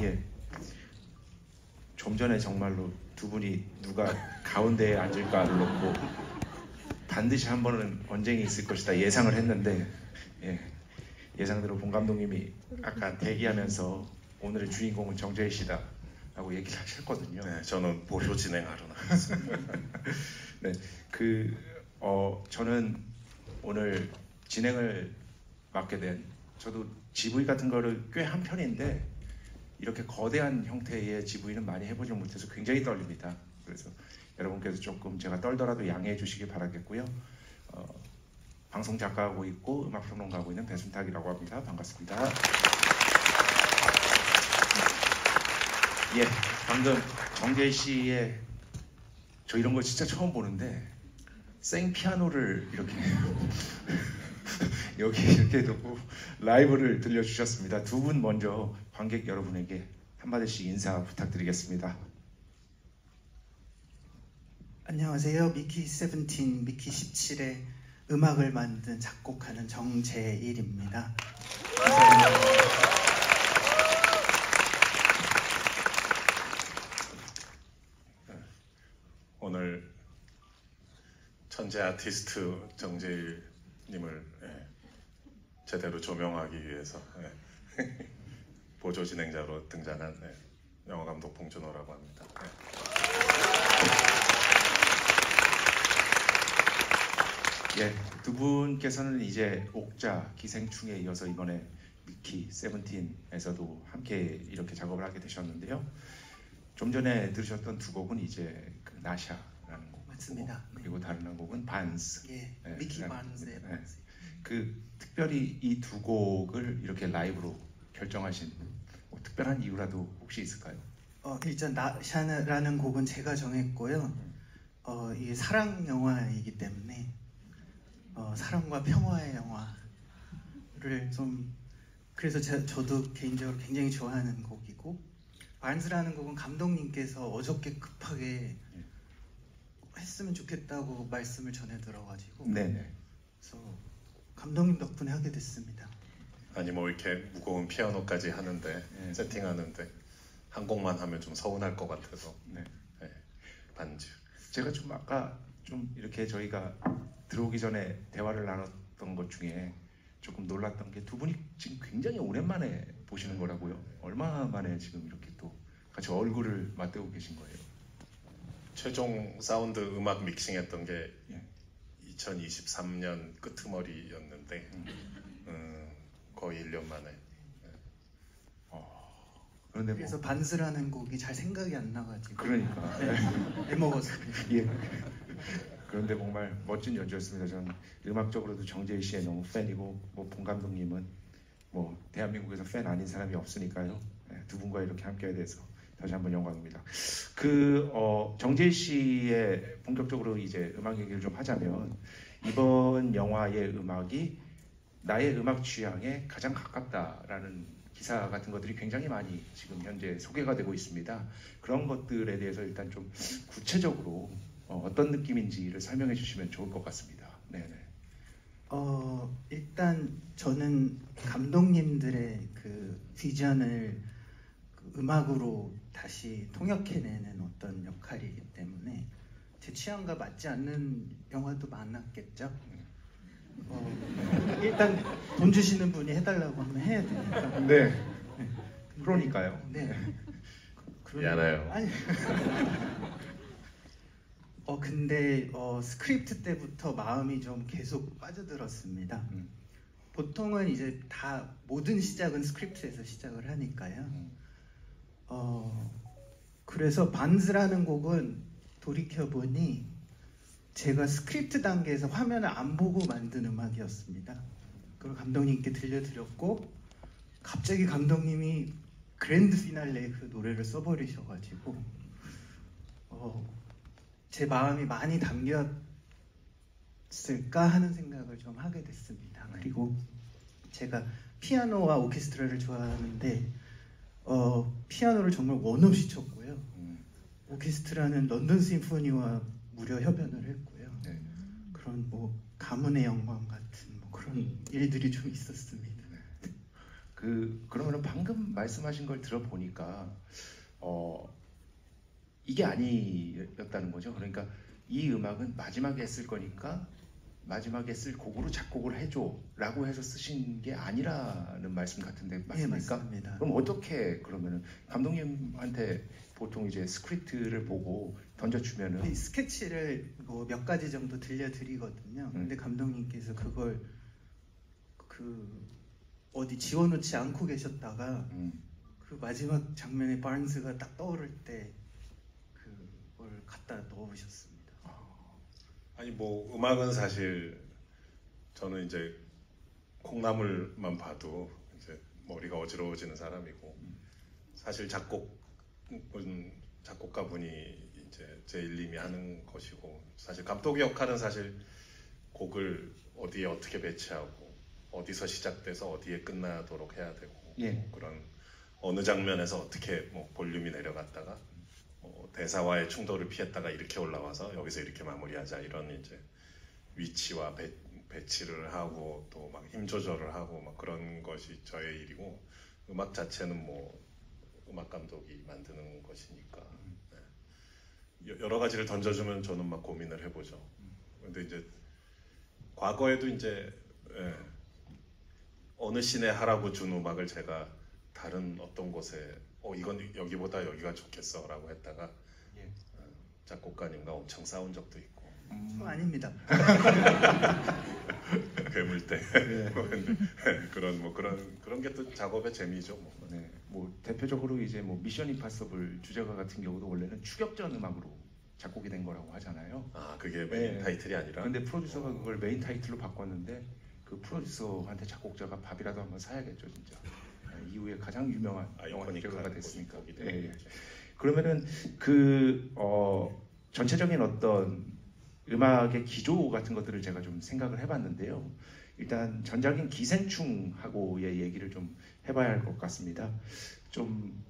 예. 좀 전에 정말로 두 분이 누가 가운데에 앉을까를 놓고 반드시 한 번은 언쟁이 있을 것이다 예상을 했는데, 예. 예상대로 본 감독님이 아까 대기하면서 오늘의 주인공은 정재희 씨다 라고 얘기를 하셨거든요. 네, 저는 보조 진행하러 나왔습니다. 네, 저는 오늘 진행을 맡게 된, 저도 GV 같은 거를 꽤 한 편인데 이렇게 거대한 형태의 GV는 많이 해보지 못해서 굉장히 떨립니다. 그래서 여러분께서 조금 제가 떨더라도 양해해 주시기 바라겠고요. 방송 작가하고 있고 음악평론가하고 있는 배순탁이라고 합니다. 반갑습니다. 예, 방금 정재희 씨의, 저 이런 거 진짜 처음 보는데 생 피아노를 이렇게 여기 이렇게 두고 라이브를 들려주셨습니다. 두 분 먼저 관객 여러분에게 한마디씩 인사 부탁드리겠습니다. 안녕하세요. 미키 17, 미키 17의 음악을 만든 작곡하는 정재일입니다. 오늘 천재 아티스트 정재일님을 제대로 조명하기 위해서 보조 진행자로 등장한 영화감독 봉준호라고 합니다. 예, 두 분께서는 이제 옥자, 기생충에 이어서 이번에 미키 17에서도 함께 이렇게 작업을 하게 되셨는데요. 좀 전에 들으셨던 두 곡은 이제 그 나샤라는 곡, 맞습니다. 그리고 다른 한 곡은 반스. 예, 미키 반스의 반스. 그 특별히 이 두 곡을 이렇게 라이브로 결정하신 뭐 특별한 이유라도 혹시 있을까요? 일단 나샤라는 곡은 제가 정했고요. 이게 사랑 영화이기 때문에 사랑과 평화의 영화를 좀, 그래서 저도 개인적으로 굉장히 좋아하는 곡이고, 반스라는 곡은 감독님께서 어저께 급하게 했으면 좋겠다고 말씀을 전해 들어가지고, 네네. 그래서 감독님 덕분에 하게 됐습니다. 아니 뭐 이렇게 무거운 피아노까지 하는데 세팅하는데 한 곡만 하면 좀 서운할 것 같아서 반주. 제가 좀 아까 좀 이렇게 저희가 들어오기 전에 대화를 나눴던 것 중에 조금 놀랐던 게, 두 분이 지금 굉장히 오랜만에 보시는 거라고요. 얼마 만에 지금 이렇게 또 같이 얼굴을 맞대고 계신 거예요? 최종 사운드 음악 믹싱했던 게 2023년 끄트머리였는데 거의 1년 만에. 그런데 그래서 반스라는 곡이 잘 생각이 안 나가지고 그러니까 빼먹었습니다. 예. 그런데 정말 멋진 연주였습니다. 저는 음악적으로도 정재희 씨의 너무 팬이고, 뭐 본 감독님은 뭐 대한민국에서 팬 아닌 사람이 없으니까요. 두 분과 이렇게 함께하게 돼서 다시 한번 영광입니다. 정재희 씨의 본격적으로 이제 음악 얘기를 좀 하자면, 이번 영화의 음악이 나의 음악 취향에 가장 가깝다라는 기사 같은 것들이 굉장히 많이 지금 현재 소개가 되고 있습니다. 그런 것들에 대해서 일단 좀 구체적으로 어떤 느낌인지를 설명해 주시면 좋을 것 같습니다. 네네. 일단 저는 감독님들의 그 비전을 그 음악으로 다시 통역해내는 어떤 역할이기 때문에 제 취향과 맞지 않는 영화도 많았겠죠. 일단 돈 주시는 분이 해달라고 하면 해야 되니까. 네. 그러니까요. 네. 미안해요. 아니. 근데 스크립트 때부터 마음이 좀 계속 빠져들었습니다. 보통은 이제 다 모든 시작은 스크립트에서 시작을 하니까요. 그래서 반스라는 곡은 돌이켜보니 제가 스크립트 단계에서 화면을 안 보고 만든 음악이었습니다. 그걸 감독님께 들려드렸고, 갑자기 감독님이 그랜드 피날레에 그 노래를 써버리셔가지고 제 마음이 많이 담겼을까 하는 생각을 좀 하게 됐습니다. 그리고 제가 피아노와 오케스트라를 좋아하는데 피아노를 정말 원 없이 쳤고요. 오케스트라는 런던 심포니와 무려 협연을 했고요. 그런 뭐 가문의 영광 같은 뭐 그런 그런 일들이 좀 있었습니다. 그러면은 방금 말씀하신 걸 들어보니까 이게 아니었다는 거죠. 그러니까 이 음악은 마지막에 쓸 거니까 마지막에 쓸 곡으로 작곡을 해줘라고 해서 쓰신 게 아니라는 말씀 같은데 맞습니까? 네, 맞습니다. 그럼 어떻게 그러면은 감독님한테 보통 이제 스크립트를 보고 던져주면은 이 스케치를 뭐 몇 가지 정도 들려드리거든요. 근데 감독님께서 그걸 어디 지워놓지 않고 계셨다가 그 마지막 장면에 바른스가 딱 떠오를 때 그걸 갖다 넣으셨습니다. 아니 뭐 음악은 사실 저는 이제 콩나물만 봐도 이제 머리가 어지러워지는 사람이고 사실 작곡은 작곡가분이 이제 제일님이 하는 것이고 사실 감독의 역할은 사실 곡을 어디에 어떻게 배치하고 어디서 시작돼서 어디에 끝나도록 해야 되고 뭐 그런 어느 장면에서 어떻게 뭐 볼륨이 내려갔다가 대사와의 충돌을 피했다가 이렇게 올라와서 여기서 이렇게 마무리하자 이런 이제 위치와 배치를 하고 또 막 힘 조절을 하고 막 그런 것이 저의 일이고 음악 자체는 뭐 음악 감독이 만드는 것이니까 여러 가지를 던져주면 저는 막 고민을 해보죠. 근데 이제 과거에도 이제 어느 씬에 하라고 준 음악을 제가 다른 어떤 곳에 이건 여기보다 여기가 좋겠어 라고 했다가 작곡가님과 엄청 싸운 적도 있고 아닙니다. 괴물때 그런 게 또 작업의 재미죠. 뭐 대표적으로 이제 뭐 미션 임파서블 주제가 같은 경우도 원래는 추격전 음악으로 작곡이 된 거라고 하잖아요. 그게 메인 타이틀이 아니라. 근데 프로듀서가 그걸 메인 타이틀로 바꿨는데 그 프로듀서한테 작곡자가 밥이라도 한번 사야겠죠, 진짜. 이후에 가장 유명한 영화 주제가가 됐으니까. 그러면은 전체적인 어떤 음악의 기조 같은 것들을 제가 좀 생각을 해봤는데요. 일단 전작인 기생충하고의 얘기를 좀 해봐야 할 것 같습니다. 좀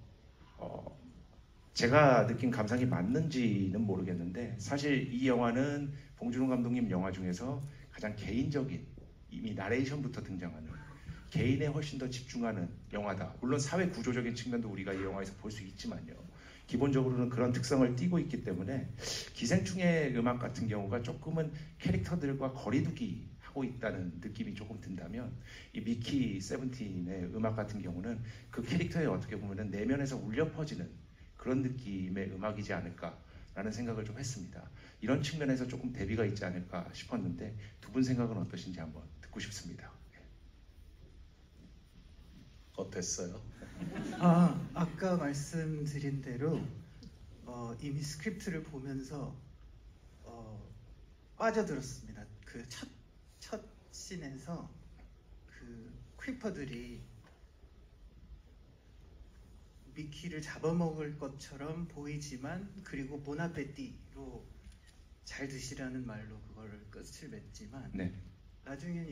제가 느낀 감상이 맞는지는 모르겠는데 사실 이 영화는 봉준호 감독님 영화 중에서 가장 개인적인 이미 나레이션부터 등장하는 개인에 훨씬 더 집중하는 영화다. 물론 사회 구조적인 측면도 우리가 이 영화에서 볼 수 있지만요. 기본적으로는 그런 특성을 띠고 있기 때문에 기생충의 음악 같은 경우가 조금은 캐릭터들과 거리두기 하고 있다는 느낌이 조금 든다면 이 미키 세븐틴의 음악 같은 경우는 그 캐릭터에 어떻게 보면 내면에서 울려 퍼지는 그런 느낌의 음악이지 않을까라는 생각을 좀 했습니다. 이런 측면에서 조금 대비가 있지 않을까 싶었는데 두 분 생각은 어떠신지 한번 듣고 싶습니다. 어땠어요? 아까 말씀드린 대로 이미 스크립트를 보면서 빠져들었습니다. 그 첫 씬에서 그 크리퍼들이 미키를 잡아먹을 것처럼 보이지만 그리고 보나페티로 잘 드시라는 말로 그걸 끝을 맺지만 나중엔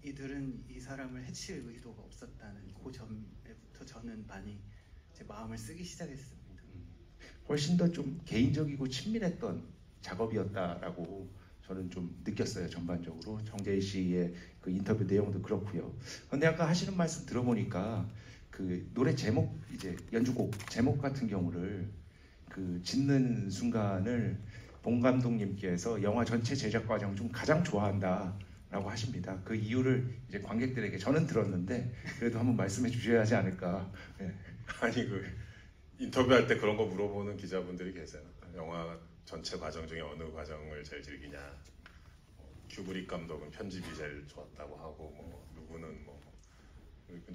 이들은 이 사람을 해칠 의도가 없었다는 그 점에부터 저는 많이 제 마음을 쓰기 시작했습니다. 훨씬 더 좀 개인적이고 친밀했던 작업이었다라고 저는 좀 느꼈어요. 전반적으로 정재희 씨의 그 인터뷰 내용도 그렇고요. 근데 아까 하시는 말씀 들어보니까 그 노래 제목 이제 연주곡 제목 같은 경우를 그 짓는 순간을 봉 감독님께서 영화 전체 제작 과정 중 가장 좋아한다라고 하십니다. 그 이유를 이제 관객들에게 저는 들었는데 그래도 한번 말씀해 주셔야 하지 않을까. 아니 그 인터뷰할 때 그런 거 물어보는 기자분들이 계세요. 영화 전체 과정 중에 어느 과정을 제일 즐기냐. 큐브릭 감독은 편집이 제일 좋았다고 하고 뭐 누구는 뭐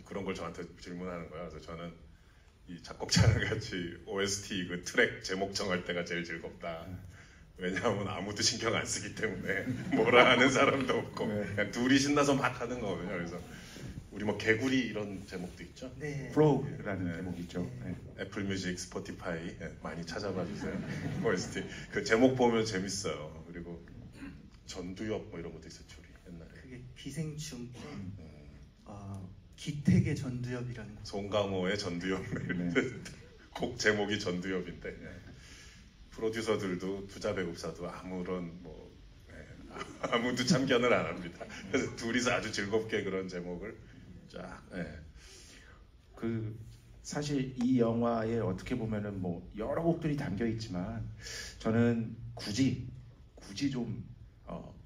그런 걸 저한테 질문하는 거야. 그래서 저는 이 작곡자랑 같이 OST 그 트랙 제목 정할 때가 제일 즐겁다. 왜냐하면 아무도 신경 안 쓰기 때문에 뭐라 하는 사람도 없고 그냥 둘이 신나서 막 하는 거거든요. 그래서 우리 뭐 개구리 이런 제목도 있죠. 프로그라는 제목이 있죠. 애플 뮤직, 스포티파이 많이 찾아봐 주세요. OST 그 제목 보면 재밌어요. 그리고 전두엽 뭐 이런 것도 있었죠. 우리 옛날에. 그게 기생충 기택의 전두엽이라는 거. 송강호의 전두엽. 곡 제목이 전두엽인데 프로듀서들도 투자 배급사도 아무런 뭐 아무도 참견을 안 합니다. 그래서 둘이서 아주 즐겁게 그런 제목을 쫙. 네. 그 사실 이 영화에 어떻게 보면은 뭐 여러 곡들이 담겨 있지만 저는 굳이 좀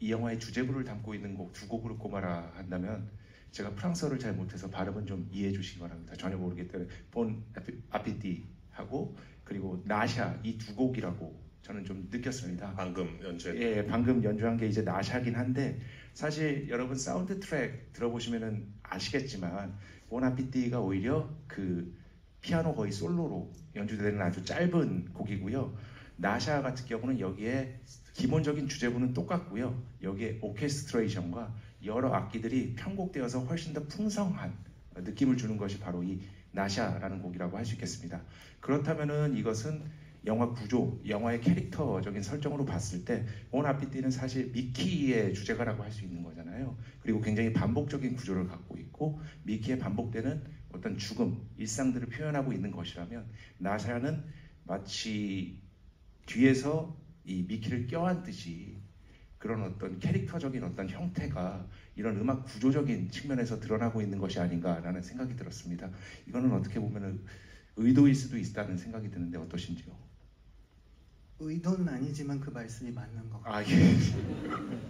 이 영화의 주제부를 담고 있는 곡 두 곡으로 꼽아라 한다면 제가 프랑스어를 잘 못해서 발음은 좀 이해해 주시기 바랍니다. 전혀 모르기 때문에 본 아피티하고 그리고 나샤 이 두 곡이라고 저는 좀 느꼈습니다. 방금 연주했 예, 방금 연주한 게 이제 나샤긴 한데 사실 여러분 사운드 트랙 들어보시면은 아시겠지만 본 아피티가 오히려 그 피아노 거의 솔로로 연주되는 아주 짧은 곡이고요. 나샤 같은 경우는 여기에 기본적인 주제부는 똑같고요. 여기에 오케스트레이션과 여러 악기들이 편곡되어서 훨씬 더 풍성한 느낌을 주는 것이 바로 이 나샤라는 곡이라고 할 수 있겠습니다. 그렇다면은 이것은 영화 구조, 영화의 캐릭터적인 설정으로 봤을 때 본 아피티는 사실 미키의 주제가라고 할 수 있는 거잖아요. 그리고 굉장히 반복적인 구조를 갖고 있고 미키의 반복되는 어떤 죽음, 일상들을 표현하고 있는 것이라면 나샤는 마치 뒤에서 이 미키를 껴안듯이 그런 어떤 캐릭터적인 어떤 형태가 이런 음악 구조적인 측면에서 드러나고 있는 것이 아닌가라는 생각이 들었습니다. 이거는 어떻게 보면 의도일 수도 있다는 생각이 드는데 어떠신지요? 의도는 아니지만 그 말씀이 맞는 것 같아요. 아 예.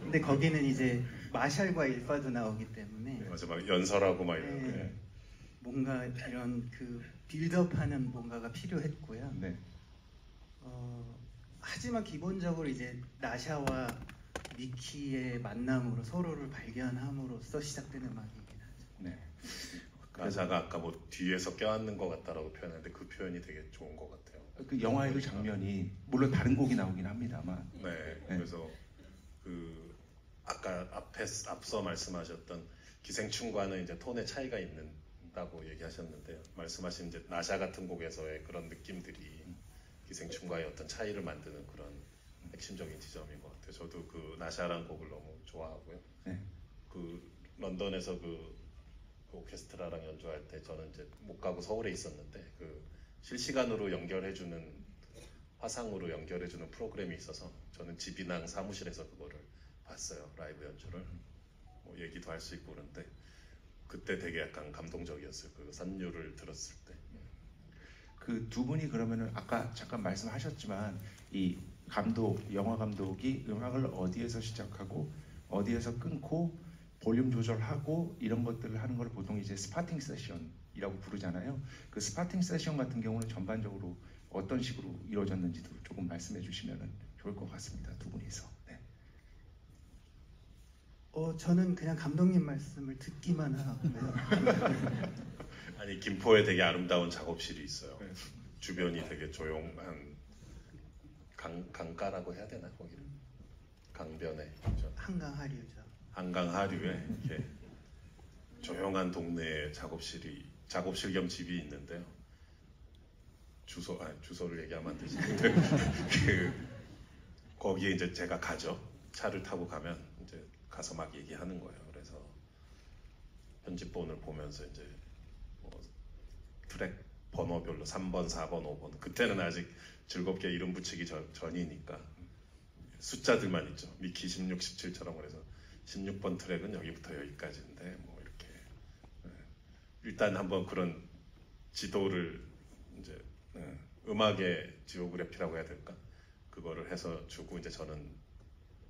근데 거기는 이제 마샬과 일파도 나오기 때문에 맞아, 막 연설하고 막 이런. 네, 뭔가 이런 그 빌드업하는 뭔가가 필요했고요. 네. 하지만 기본적으로 이제 나샤와 미키의 만남으로 서로를 발견함으로써 시작되는 음악이긴 하죠. 네. 나샤가 아까 뭐 뒤에서 껴안는 것 같다라고 표현했는데 그 표현이 되게 좋은 것 같아요. 그 영화의 그 장면이 물론 다른 곡이 나오긴 합니다만. 네. 그래서 그 아까 앞서 말씀하셨던 기생충과는 이제 톤의 차이가 있다고 얘기하셨는데요. 말씀하신 이제 나샤 같은 곡에서의 그런 느낌들이 기생충과의 어떤 차이를 만드는 그런 핵심적인 지점인 것 같아요. 저도 그 나샤라는 곡을 너무 좋아하고요. 네. 그 런던에서 그 오케스트라랑 연주할 때 저는 이제 못 가고 서울에 있었는데 그 실시간으로 연결해주는 화상으로 연결해주는 프로그램이 있어서 저는 집이랑 사무실에서 그거를 봤어요. 라이브 연주를 뭐 얘기도 할 수 있고 그런데 그때 되게 약간 감동적이었어요. 그 선율을 들었을 때. 그 두 분이 그러면은 아까 잠깐 말씀하셨지만 이 영화 감독이 음악을 어디에서 시작하고 어디에서 끊고 볼륨 조절하고 이런 것들을 하는 걸 보통 이제 스파팅 세션이라고 부르잖아요. 그 스파팅 세션 같은 경우는 전반적으로 어떤 식으로 이루어졌는지도 조금 말씀해 주시면 좋을 것 같습니다. 두 분이서. 네. 저는 그냥 감독님 말씀을 듣기만 하고요. 아니 김포에 되게 아름다운 작업실이 있어요. 주변이 되게 조용한 강가라고 해야 되나 거기는? 강변에 그렇죠? 한강 하류죠. 한강 하류에 이렇게 조용한 동네에 작업실 겸 집이 있는데요. 주소를 얘기하면 안 되지. 거기에 이제 제가 가죠. 차를 타고 가면 이제 가서 막 얘기하는 거예요. 그래서 편집본을 보면서 이제 뭐 트랙 번호별로 3번, 4번, 5번 그때는 아직 즐겁게 이름 붙이기 전이니까 숫자들만 있죠. 미키 16, 17처럼 그래서 16번 트랙은 여기부터 여기까지인데 뭐 이렇게 일단 한번 그런 지도를 이제 음악의 지오그래피라고 해야 될까? 그거를 해서 주고 이제 저는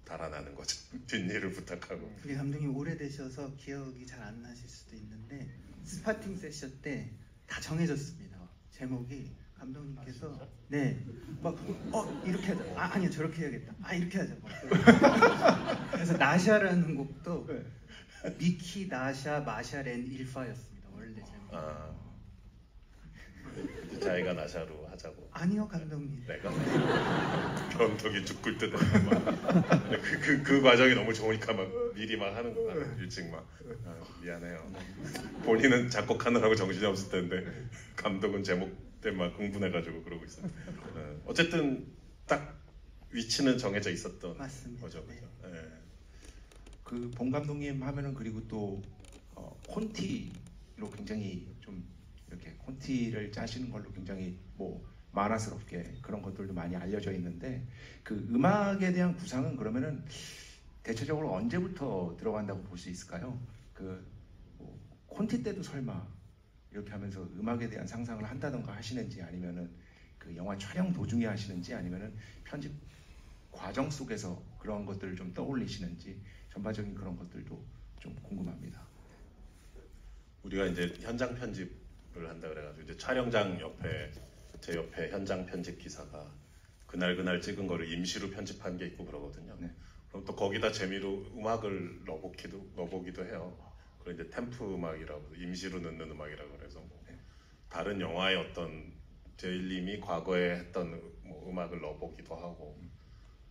달아나는 거죠. 뒷일을 부탁하고. 우리 감독님 오래되셔서 기억이 잘 안 나실 수도 있는데 스파팅 세션 때 다 정해졌습니다. 제목이 감독님께서 막 이렇게 하자. 아니요 저렇게 해야겠다. 이렇게 하자. 그래서 나샤라는 곡도 미키, 나샤, 마샬 앤 일파였습니다. 원래 제목. 자기가 나샤로 하자고. 아니요 감독님. 내가 감독이 죽을 듯 그 과정이 너무 좋으니까 막 미리 막 하는구나. 일찍 막 미안해요. 본인은 작곡하느라고 정신이 없을 텐데 감독은 제목 때문에 흥분해가지고 그러고 있어요. 어쨌든 딱 위치는 정해져 있었던 맞습니다. 거죠. 네. 네. 그 본 감독님 하면은 그리고 또 콘티로 굉장히 좀 이렇게 콘티를 짜시는 걸로 굉장히 뭐 만화스럽게 그런 것들도 많이 알려져 있는데 그 음악에 대한 구상은 그러면은 대체적으로 언제부터 들어간다고 볼 수 있을까요? 뭐, 콘티 때도 설마 이렇게 하면서 음악에 대한 상상을 한다던가 하시는지, 아니면은 그 영화 촬영 도중에 하시는지, 아니면은 편집 과정 속에서 그런 것들을 좀 떠올리시는지, 전반적인 그런 것들도 좀 궁금합니다. 우리가 이제 현장 편집을 한다 그래가지고 이제 촬영장 옆에 제 옆에 현장 편집 기사가 그날 찍은 거를 임시로 편집한 게 있고 그러거든요. 네. 그럼 또 거기다 재미로 음악을 넣어보기도 해요. 그리고 이제 템프 음악이라고 임시로 넣는 음악이라고 그래서 뭐 다른 영화의 어떤 제일님이 과거에 했던 뭐 음악을 넣어보기도 하고,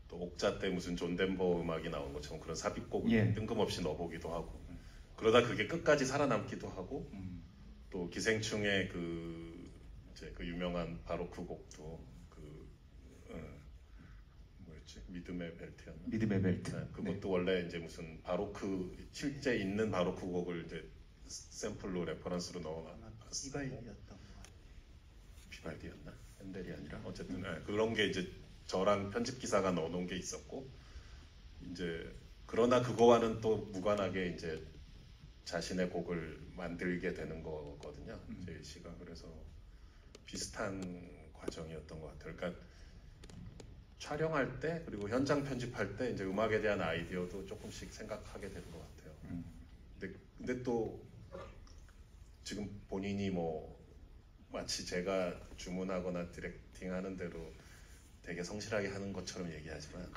또 옥자 때 무슨 존 덴버 음악이 나온 것처럼 그런 삽입곡을 뜬금없이 넣어보기도 하고, 그러다 그게 끝까지 살아남기도 하고, 또 기생충의 이제 그 유명한 바로크 곡도 뭐였지? 믿음의 벨트였나? 믿음의 벨트. 네, 그것도 원래 이제 무슨 바로크 실제 있는 바로크 곡을 이제 샘플로 레퍼런스로 넣어놨어. 비발디였던 거. 비발디였나? 핸델이 아니라 어쨌든 그런 게 이제 저랑 편집 기사가 넣어놓은 게 있었고, 이제 그러나 그거와는 또 무관하게 이제 자신의 곡을 만들게 되는 거거든요. 제이 씨가. 그래서 비슷한 과정이었던 것 같아요. 그러니까 촬영할 때 그리고 현장 편집할 때 이제 음악에 대한 아이디어도 조금씩 생각하게 되는 것 같아요. 근데 또 지금 본인이 뭐 마치 제가 주문하거나 디렉팅하는 대로 되게 성실하게 하는 것처럼 얘기하지만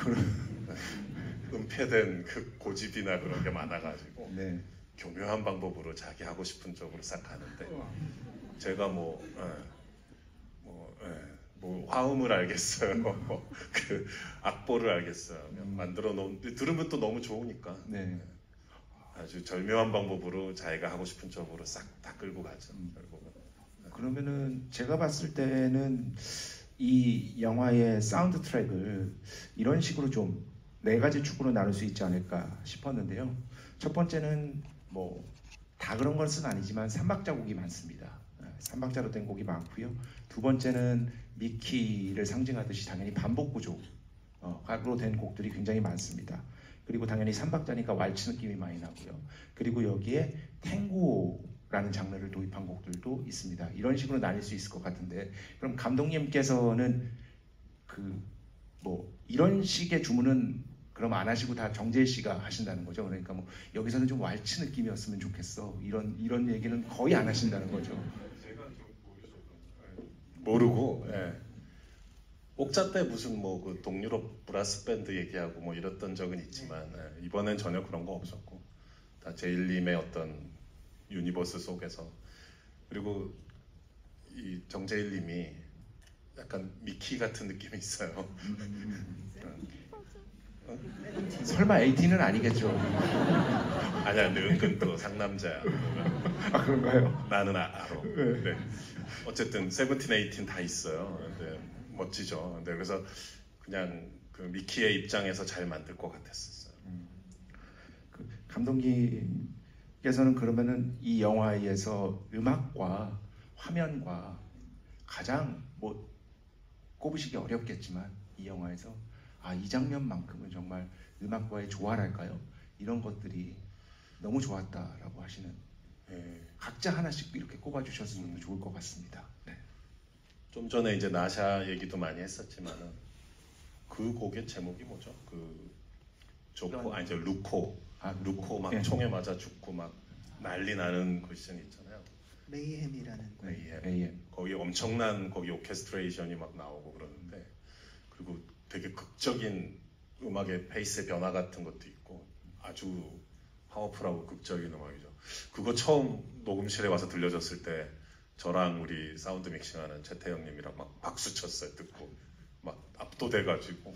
은폐된 그 고집이나 그런 게 많아가지고 교묘한 방법으로 자기 하고 싶은 쪽으로 싹 가는데, 제가 뭐 화음을 알겠어요. 그 악보를 알겠어요. 만들어 놓은 들으면 또 너무 좋으니까 아주 절묘한 방법으로 자기가 하고 싶은 쪽으로 싹 다 끌고 가죠. 결국은. 그러면은 제가 봤을 때는 이 영화의 사운드 트랙을 이런 식으로 좀 4가지 축으로 나눌 수 있지 않을까 싶었는데요. 첫 번째는 뭐 다 그런 것은 아니지만 3박자 곡이 많습니다. 3박자로 된 곡이 많고요. 두 번째는 미키를 상징하듯이 당연히 반복 구조로 된 곡들이 굉장히 많습니다. 그리고 당연히 3박자니까 왈츠 느낌이 많이 나고요. 그리고 여기에 탱고라는 장르를 도입한 곡들도 있습니다. 이런 식으로 나뉠 수 있을 것 같은데, 그럼 감독님께서는 뭐 이런 식의 주문은 그럼 안 하시고 다 정재일 씨가 하신다는 거죠? 그러니까 뭐 여기서는 좀 왈츠 느낌이었으면 좋겠어, 이런 얘기는 거의 안 하신다는 거죠? 제가 좀 모르고 옥자 때 무슨 뭐 그 동유럽 브라스 밴드 얘기하고 뭐 이랬던 적은 있지만 이번엔 전혀 그런 거 없었고, 다 제일님의 어떤 유니버스 속에서. 그리고 이 정재일님이 약간 미키 같은 느낌이 있어요. 설마 에이틴은 아니겠죠? 아니야, 근데 은근 또 상남자야. 아, 그런가요? 나는 알아. 네. 어쨌든 세븐틴, 에이틴 다 있어요. 근데 멋지죠. 근데 그래서 그냥 그 미키의 입장에서 잘 만들 것 같았었어요. 그 감독님께서는 그러면은 이 영화에서 음악과 화면과 가장 뭐 꼽으시기 어렵겠지만 이 영화에서 이 장면만큼은 정말 음악과의 조화랄까요? 이런 것들이 너무 좋았다라고 하시는, 각자 하나씩 이렇게 꼽아주셨으면 좋을 것 같습니다. 네. 좀 전에 이제 나샤 얘기도 많이 했었지만은 그 곡의 제목이 뭐죠? 그 조코 아니죠, 루코. 루코 막 총에 맞아 죽고 막 난리 나는 그 씬이 있잖아요. 메이햄이라는 메이햄. 거기 엄청난 거기 오케스트레이션이 막 나오고 그러는데, 그리고 되게 극적인 음악의 페이스의 변화 같은 것도 있고 아주 파워풀하고 극적인 음악이죠. 그거 처음 녹음실에 와서 들려줬을 때 저랑 우리 사운드 믹싱하는 최태영님이랑 막 박수 쳤어요. 듣고 막 압도돼가지고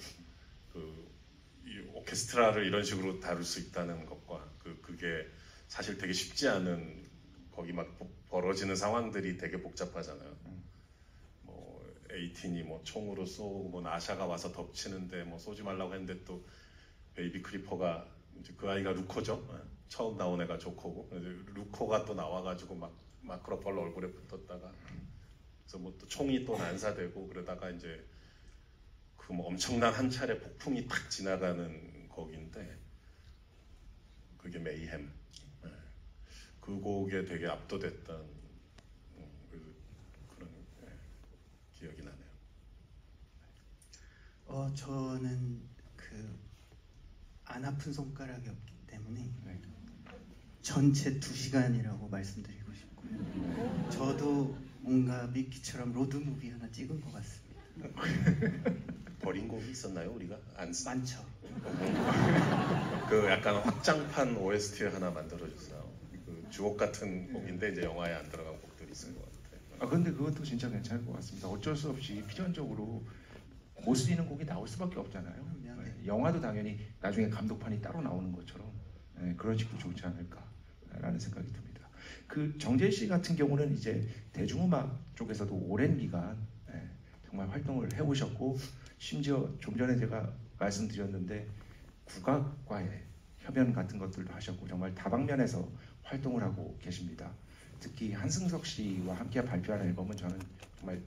이 오케스트라를 이런 식으로 다룰 수 있다는 것과 그게 사실 되게 쉽지 않은, 거기 막 벌어지는 상황들이 되게 복잡하잖아요. 에이틴이 뭐 총으로 쏘고 뭐 나샤가 와서 덮치는데 뭐 쏘지 말라고 했는데 또 베이비 크리퍼가 이제 그 아이가 루코죠. 처음 나온 애가 조코고, 루코가 또 나와가지고 막 마크로폴로 얼굴에 붙었다가 그래서 뭐 또 총이 또 난사되고 그러다가 이제 그 뭐 엄청난 한 차례 폭풍이 탁 지나가는 곡인데, 그게 메이햄. 그 곡에 되게 압도됐던 그런 기억이 나네요. 저는 안 아픈 손가락이 없기 때문에 전체 2시간이라고 말씀드리고 싶고요. 저도 뭔가 미키처럼 로드무비 하나 찍은 것 같습니다. 버린 곡이 있었나요, 우리가? 많죠. 그 약간 확장판 OST 하나 만들어줬어요. 그 주옥 같은 곡인데 이제 영화에 안 들어간 곡들이 있을 것 같아요. 근데 그것도 진짜 괜찮을 것 같습니다. 어쩔 수 없이 필연적으로 못 쓰이는 곡이 나올 수밖에 없잖아요. 영화도 당연히 나중에 감독판이 따로 나오는 것처럼 그런 식도 좋지 않을까라는 생각이 듭니다. 그 정재희 씨 같은 경우는 이제 대중음악 쪽에서도 오랜 기간 정말 활동을 해오셨고, 심지어 좀 전에 제가 말씀드렸는데 국악과의 협연 같은 것들도 하셨고 정말 다방면에서 활동을 하고 계십니다. 특히 한승석 씨와 함께 발표한 앨범은 저는 정말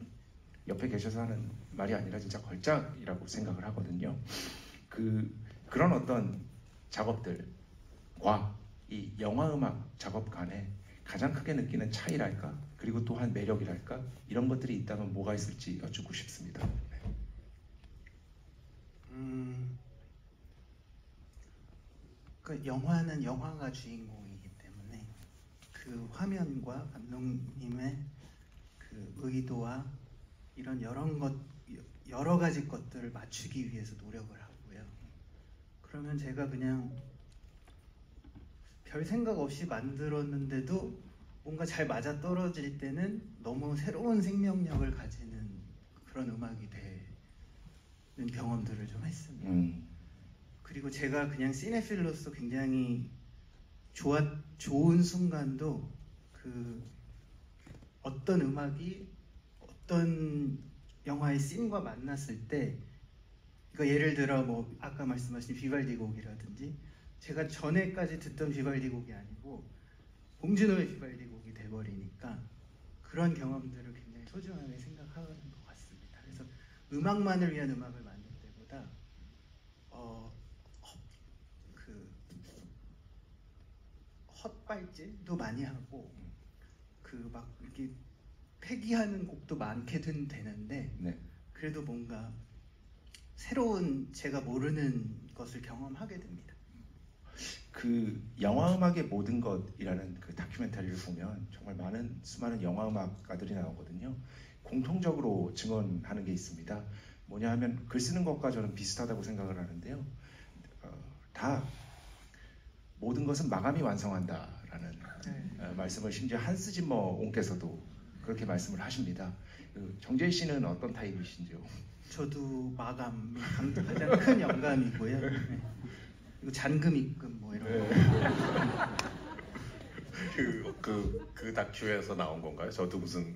옆에 계셔서 하는 말이 아니라 진짜 걸작이라고 생각을 하거든요. 그런 어떤 작업들과 이 영화음악 작업 간에 가장 크게 느끼는 차이랄까, 그리고 또한 매력이랄까, 이런 것들이 있다면 뭐가 있을지 여쭙고 싶습니다. 영화는 영화가 주인공이기 때문에 그 화면과 감독님의 그 의도와 이런 여러 가지 것들을 맞추기 위해서 노력을 하고요. 그러면 제가 그냥 별 생각 없이 만들었는데도 뭔가 잘 맞아 떨어질 때는 너무 새로운 생명력을 가지는 그런 음악이 되는 경험들을 좀 했습니다. 그리고 제가 그냥 시네필로서 굉장히 좋은 순간도 어떤 음악이 어떤 영화의 씬과 만났을 때, 그러니까 예를 들어 뭐 아까 말씀하신 비발디 곡이라든지 제가 전에까지 듣던 비발디 곡이 아니고 봉준호의 비발디 곡이 돼버리니까 그런 경험들을 굉장히 소중하게 생각하는 것 같습니다. 그래서 음악만을 위한 음악을 만들 때보다 헛발질도 많이 하고 막 이렇게 폐기하는 곡도 많게 되는데 그래도 뭔가 새로운 제가 모르는 것을 경험하게 됩니다. 그 영화음악의 모든 것이라는 그 다큐멘터리를 보면 정말 수많은 영화음악가들이 나오거든요. 공통적으로 증언하는 게 있습니다. 뭐냐 하면 글 쓰는 것과 저는 비슷하다고 생각을 하는데요. 다 모든 것은 마감이 완성한다라는 말씀을 심지어 한스 짐머 옹께서도 그렇게 말씀을 하십니다. 정재희 씨는 어떤 타입이신지요? 저도 마감이 가장 큰 영감이고요. 그리고 잔금 입금 뭐 이런 거. 그 다큐에서 나온 건가요? 저도 무슨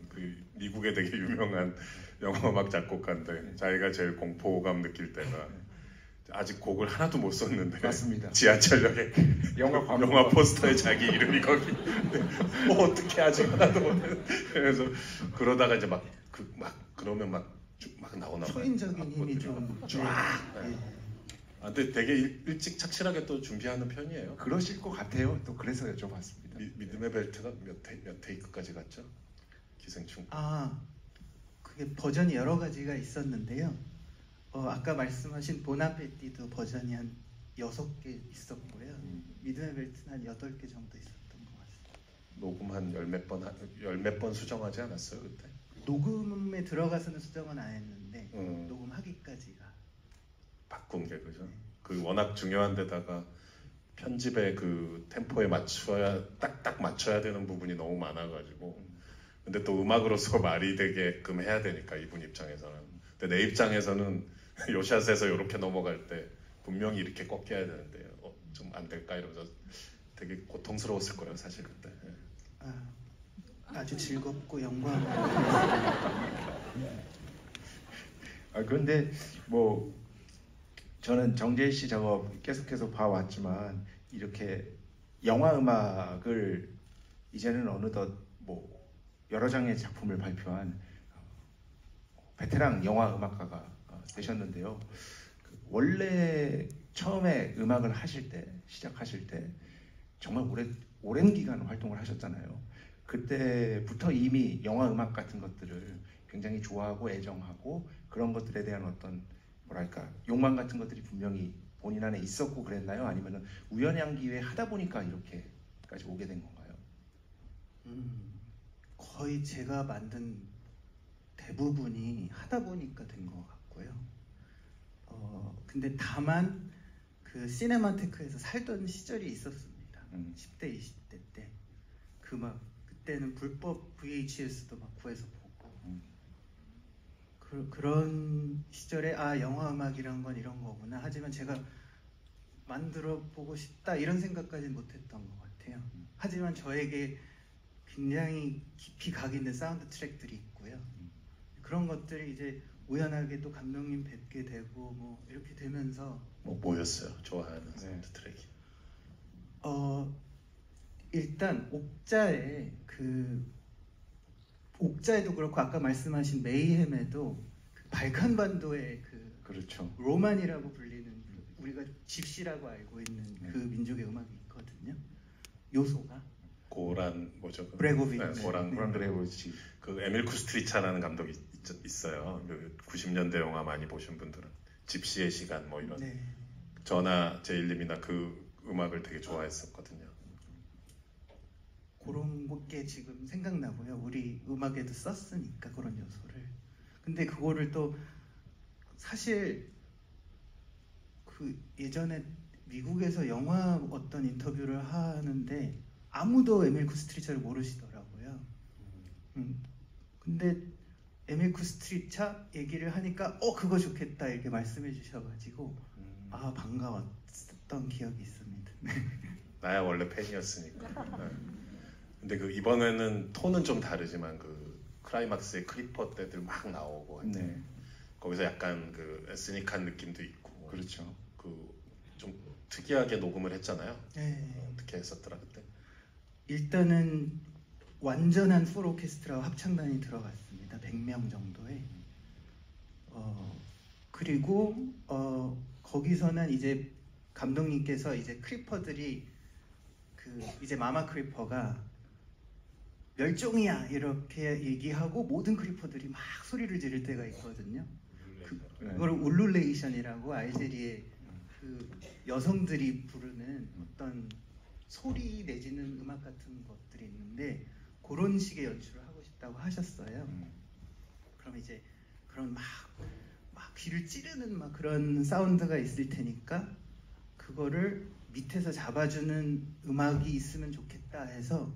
미국의 되게 유명한 영화음악 작곡가인데 자기가 제일 공포감 느낄 때가 아직 곡을 하나도 못 썼는데 맞습니다. 지하철역에 영화 포스터에 자기 이름이 거기 어떻게 아직 하나도 못했는데 그래서 그러다가 이제 그러면 막 나오나 봐요. 초인적인 힘이 좀 근데 되게 일찍 착실하게 또 준비하는 편이에요. 그러실 것 같아요. 또 그래서 여쭤봤습니다. 믿음의 벨트가 몇 테이크까지 갔죠? 기생충. 그게 버전이 여러 가지가 있었는데요. 아까 말씀하신 보나페티도 버전이 한 6개 있었고요. 믿음의 벨트는 한 8개 정도 있었던 것 같습니다. 녹음 한 열 몇 번 수정하지 않았어요 그때? 녹음에 들어가서는 수정은 안 했는데 녹음하기까지가 바꾼 게 그죠? 그 워낙 중요한 데다가 편집의 그 템포에 딱딱 맞춰야 되는 부분이 너무 많아가지고 근데 또 음악으로서 말이 되게끔 해야 되니까 이분 입장에서는 근데 내 입장에서는 요 샷에서 이렇게 넘어갈 때 분명히 이렇게 꺾여야 되는데 좀 안 될까 이러면서 되게 고통스러웠을 거예요 사실 그때. 아주 즐겁고 영광. 그런데 뭐 저는 정재희 씨 작업 계속해서 봐왔지만 이렇게 영화 음악을 이제는 어느덧 뭐 여러 장의 작품을 발표한 베테랑 영화 음악가가 되셨는데요. 원래 처음에 음악을 시작하실 때 정말 오랜 기간 활동을 하셨잖아요. 그때부터 이미 영화 음악 같은 것들을 굉장히 좋아하고 애정하고 그런 것들에 대한 어떤 뭐랄까 욕망 같은 것들이 분명히 본인 안에 있었고 그랬나요? 아니면 우연향기회 하다 보니까 이렇게까지 오게 된 건가요? 거의 제가 만든 대부분이 하다 보니까 된 것 같고요. 근데 다만 그 시네마테크에서 살던 시절이 있었습니다. 10대, 20대 때. 그때는 불법 VHS도 막 구해서 보고 그런 시절에 영화 음악이란 건 이런 거구나. 하지만 제가 만들어 보고 싶다 이런 생각까지는 못했던 것 같아요. 하지만 저에게 굉장히 깊이 각 있는 사운드 트랙들이 있고요. 그런 것들이 이제 우연하게 또 감독님 뵙게 되고 뭐 이렇게 되면서 뭐였어요? 좋아하는 사운드 트랙이? 일단 옥자에도 그렇고 아까 말씀하신 메이햄에도 그 발칸반도의 그렇죠. 로만이라고 불리는 우리가 집시라고 알고 있는 그 민족의 음악이 있거든요. 요소가 고란 뭐죠? 브레고비치. 고란 브레고비치. 그 에밀 쿠스트리차라는 감독이 있어요. 90년대 영화 많이 보신 분들은 집시의 시간 뭐 이런 저나 제일님이나 그 음악을 되게 좋아했었거든요. 그런 게 지금 생각나고요. 우리 음악에도 썼으니까 그런 요소를. 근데 그거를 또 사실 그 예전에 미국에서 영화 어떤 인터뷰를 하는데 아무도 에밀 쿠스트리차를 모르시더라고요. 근데 에밀 쿠스트리차 얘기를 하니까 그거 좋겠다 이렇게 말씀해 주셔가지고 반가웠던 기억이 있습니다. 나야 원래 팬이었으니까. 근데 그 이번에는 톤은 좀 다르지만 그 클라이막스에 크리퍼 때들 막 나오고 거기서 약간 그 에스닉한 느낌도 있고 그렇죠. 그 좀 특이하게 녹음을 했잖아요. 네. 어떻게 했었더라 그때? 일단은 완전한 풀 오케스트라와 합창단이 들어갔습니다. 100명 정도에. 그리고 거기서는 이제 감독님께서 이제 크리퍼들이 이제 마마 크리퍼가 멸종이야 이렇게 얘기하고 모든 크리퍼들이 막 소리를 지를 때가 있거든요. 그걸 울룰레이션이라고 알제리의 그 여성들이 부르는 어떤 소리 내지는 음악 같은 것들이 있는데 그런 식의 연출을 하고 싶다고 하셨어요. 그럼 이제 그런 막 귀를 찌르는 막 그런 사운드가 있을 테니까 그거를 밑에서 잡아주는 음악이 있으면 좋겠다 해서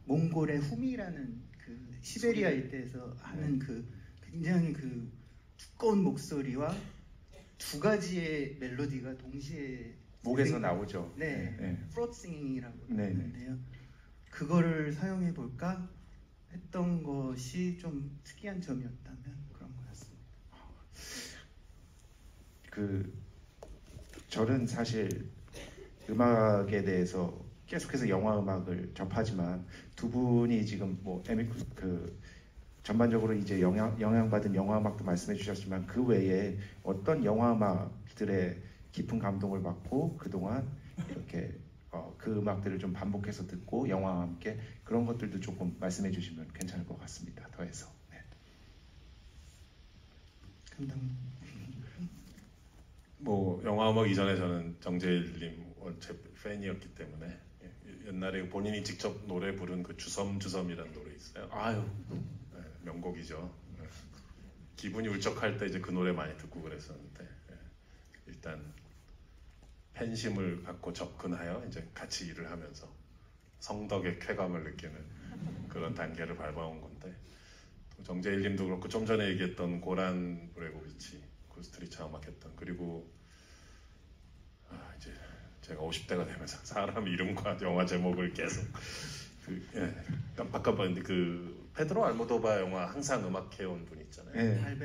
몽골의 후미라는 그 시베리아 일대에서 하는 그 굉장히 그 두꺼운 목소리와 두 가지의 멜로디가 동시에 목에서 나오죠. 프로트 싱잉이라고 하는데요. 그거를 사용해 볼까 했던 것이 좀 특이한 점이었다면 그런 거였습니다. 저는 사실 음악에 대해서 계속해서 영화 음악을 접하지만 두 분이 지금 뭐 전반적으로 이제 영향받은 영화 음악도 말씀해 주셨지만 그 외에 어떤 영화 음악들의 깊은 감동을 받고 그동안 이렇게 그 음악들을 좀 반복해서 듣고 영화와 함께 그런 것들도 조금 말씀해 주시면 괜찮을 것 같습니다. 더해서. 뭐 영화 음악 이전에 저는 정재일님 원체 팬이었기 때문에 옛날에 본인이 직접 노래 부른 그 주섬주섬이라는 노래 있어요. 명곡이죠. 기분이 울적할 때 이제 그 노래 많이 듣고 그랬었는데 일단 팬심을 갖고 접근하여 이제 같이 일을 하면서 성덕의 쾌감을 느끼는 그런 단계를 밟아온 건데 또 정재일님도 그렇고 좀 전에 얘기했던 고란 브레고비치 쿠스트리차 음악했던 그리고 이제 제가 50대가 되면서 사람 이름과 영화 제목을 계속 깜빡깜빡했는데 그 페드로 알모도바 영화 항상 음악해온 분 있잖아요.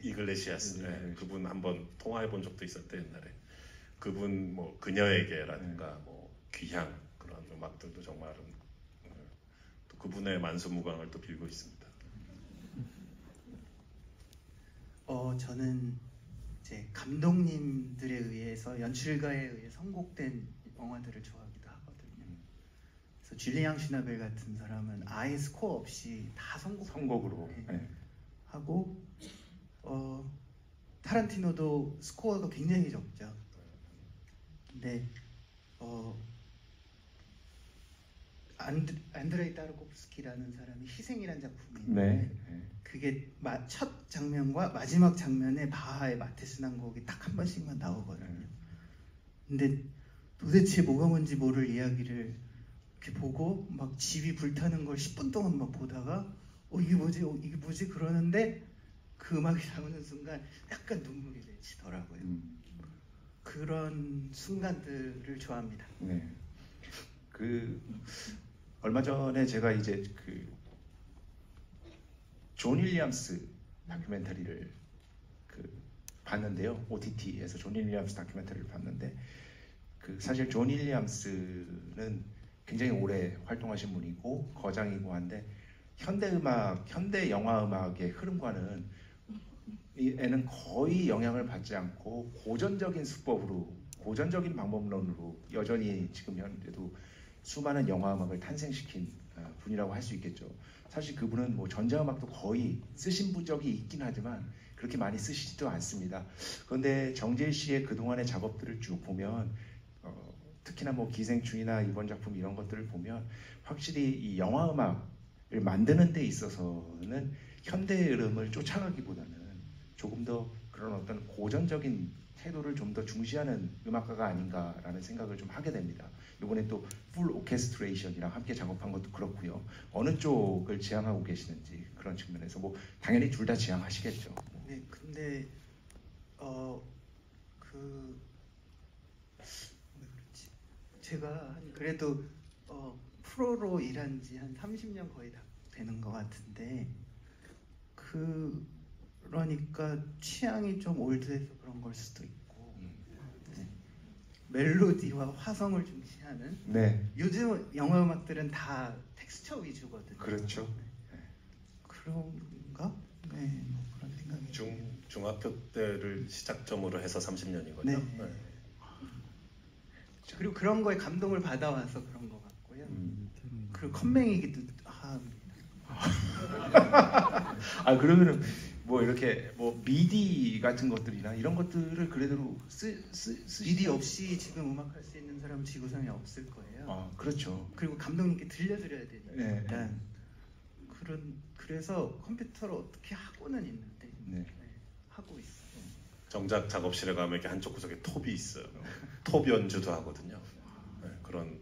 이글레시아스. 그분 한번 통화해본 적도 있었대 옛날에. 그분 뭐 그녀에게라든가 뭐 귀향 그런 음악들도 정말 또 그분의 만수무강을 또 빌고 있습니다. 저는 이제 감독님들에 의해서 연출가에 의해 선곡된 영화들을 좋아하기도 하거든요. 줄리앙 슈나벨 같은 사람은 아예 스코어 없이 다 선곡으로 네. 하고 타란티노도 스코어가 굉장히 적죠. 근데 안드레이 타르코프스키라는 사람이 희생이라는 작품이 있는데 그게 첫 장면과 마지막 장면에 바하의 마테스난 곡이 딱 한 번씩만 나오거든요. 근데 도대체 뭐가 뭔지 모를 이야기를 이렇게 보고 막 집이 불타는 걸 10분 동안 막 보다가 이게 뭐지? 이게 뭐지? 그러는데 그 음악이 나오는 순간 약간 눈물이 맺히더라고요. 그런 순간들을 좋아합니다. 네. 얼마 전에 제가 이제 존 윌리엄스 다큐멘터리를 봤는데요. OTT에서 존 윌리엄스 다큐멘터리를 봤는데 사실 존 윌리엄스는 굉장히 오래 활동하신 분이고 거장이고 한데 현대 영화 음악의 흐름과는 에는 거의 영향을 받지 않고 고전적인 수법으로, 고전적인 방법론으로 여전히 지금 현재도 수많은 영화 음악을 탄생시킨 분이라고 할 수 있겠죠. 사실 그분은 뭐 전자음악도 거의 쓰신 적이 있긴 하지만 그렇게 많이 쓰시지도 않습니다. 그런데 정재일 씨의 그동안의 작업들을 쭉 보면 특히나 뭐 기생충이나 이번 작품 이런 것들을 보면 확실히 이 영화 음악을 만드는 데 있어서는 현대의 흐름을 쫓아가기보다는 조금 더 그런 어떤 고전적인 태도를 좀 더 중시하는 음악가가 아닌가라는 생각을 좀 하게 됩니다. 이번에 또 풀 오케스트레이션이랑 함께 작업한 것도 그렇고요. 어느 쪽을 지향하고 계시는지 그런 측면에서 뭐 당연히 둘 다 지향하시겠죠. 네, 근데 제가 그래도 프로로 일한 지 한 30년 거의 다 되는 것 같은데 그러니까 취향이 좀 올드해서 그런 걸 수도 있고 네. 멜로디와 화성을 중시하는 요즘 영화 음악들은 다 텍스처 위주거든요. 그렇죠. 네. 그런가? 네, 뭐 그런 생각이 중학교 때를 시작점으로 해서 30년이거든요. 네. 그리고 그런 거에 감동을 받아와서 그런 것 같고요. 그리고 컴맹이기도 합니다. 그러면은 뭐 이렇게 뭐 미디 같은 것들이나 이런 것들을 그래도 미디 없이 지금 음악할 수 있는 사람은 지구상에 없을 거예요. 그렇죠. 그리고 감독님께 들려드려야 되니까 일단 그래서 컴퓨터로 어떻게 하고는 있는데 하고 있어요. 정작 작업실에 가면 이렇게 한쪽 구석에 톱이 있어요. 톱 연주도 하거든요. 그런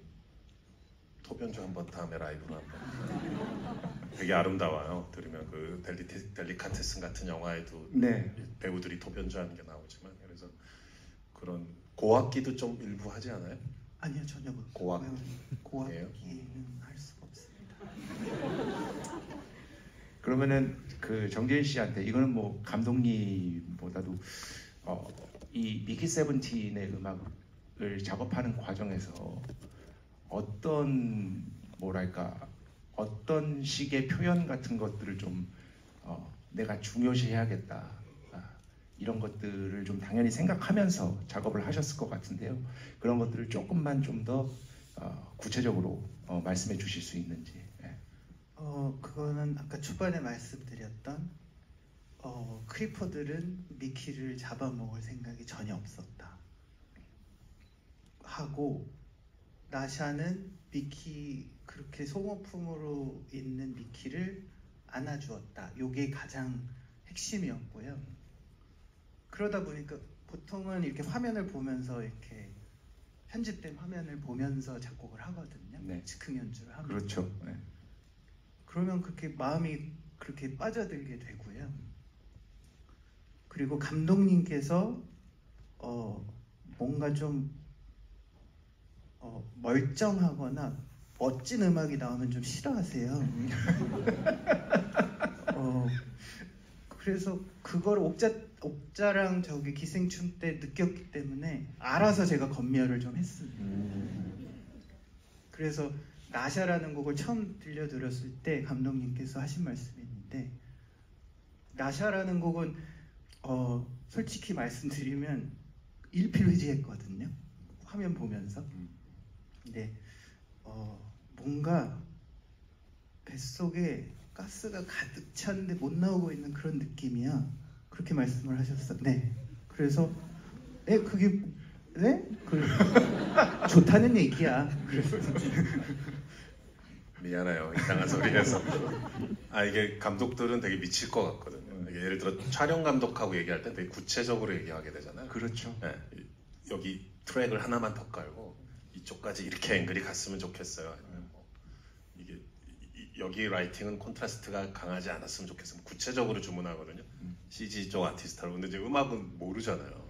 톱 연주 한번 다음에 라이브로 한번. 되게 아름다워요. 들으면 그 델리카테슨 같은 영화에도 배우들이 톱 연주하는 게 나오지만 그래서 그런 고악기도 좀 일부 하지 않아요? 아니요, 전혀 못. 고악기는 할 수가 없습니다. 그러면은 정재일 씨한테 이거는 뭐 감독님보다도 이 미키 세븐틴의 음악을 작업하는 과정에서 어떤 식의 표현 같은 것들을 좀 내가 중요시해야겠다 이런 것들을 좀 당연히 생각하면서 작업을 하셨을 것 같은데요. 그런 것들을 조금만 좀 더 구체적으로 말씀해 주실 수 있는지. 그거는 아까 초반에 말씀드렸던 크리퍼들은 미키를 잡아먹을 생각이 전혀 없었다 하고 나샤는 미키 그렇게 소모품으로 있는 미키를 안아주었다. 이게 가장 핵심이었고요. 그러다 보니까 보통은 이렇게 화면을 보면서 이렇게 편집된 화면을 보면서 작곡을 하거든요. 즉흥 연주를 하면. 그렇죠. 그러면 그렇게 마음이 그렇게 빠져들게 되고요. 그리고 감독님께서 뭔가 좀 멀쩡하거나 멋진 음악이 나오면 좀 싫어하세요. 그래서 그걸 옥자랑 저기 기생충 때 느꼈기 때문에 알아서 제가 검열을 좀 했습니다. 그래서 나샤라는 곡을 처음 들려드렸을 때 감독님께서 하신 말씀이 있는데 나샤라는 곡은 솔직히 말씀드리면 일필휘지했거든요. 화면 보면서. 근데 뭔가 뱃속에 가스가 가득 찼는데 못 나오고 있는 그런 느낌이야. 그렇게 말씀을 하셨어. 네. 그래서 그게 네? 좋다는 얘기야. 그래서 미안해요. 이상한 소리해서. 이게 감독들은 되게 미칠 것 같거든요. 이게 예를 들어 촬영 감독하고 얘기할 때 되게 구체적으로 얘기하게 되잖아요. 그렇죠. 네, 여기 트랙을 하나만 더 깔고 이쪽까지 이렇게 앵글이 갔으면 좋겠어요. 아니면 뭐 이게 여기 라이팅은 콘트라스트가 강하지 않았으면 좋겠어요. 구체적으로 주문하거든요. CG 쪽 아티스트라고. 근데 이제 음악은 모르잖아요.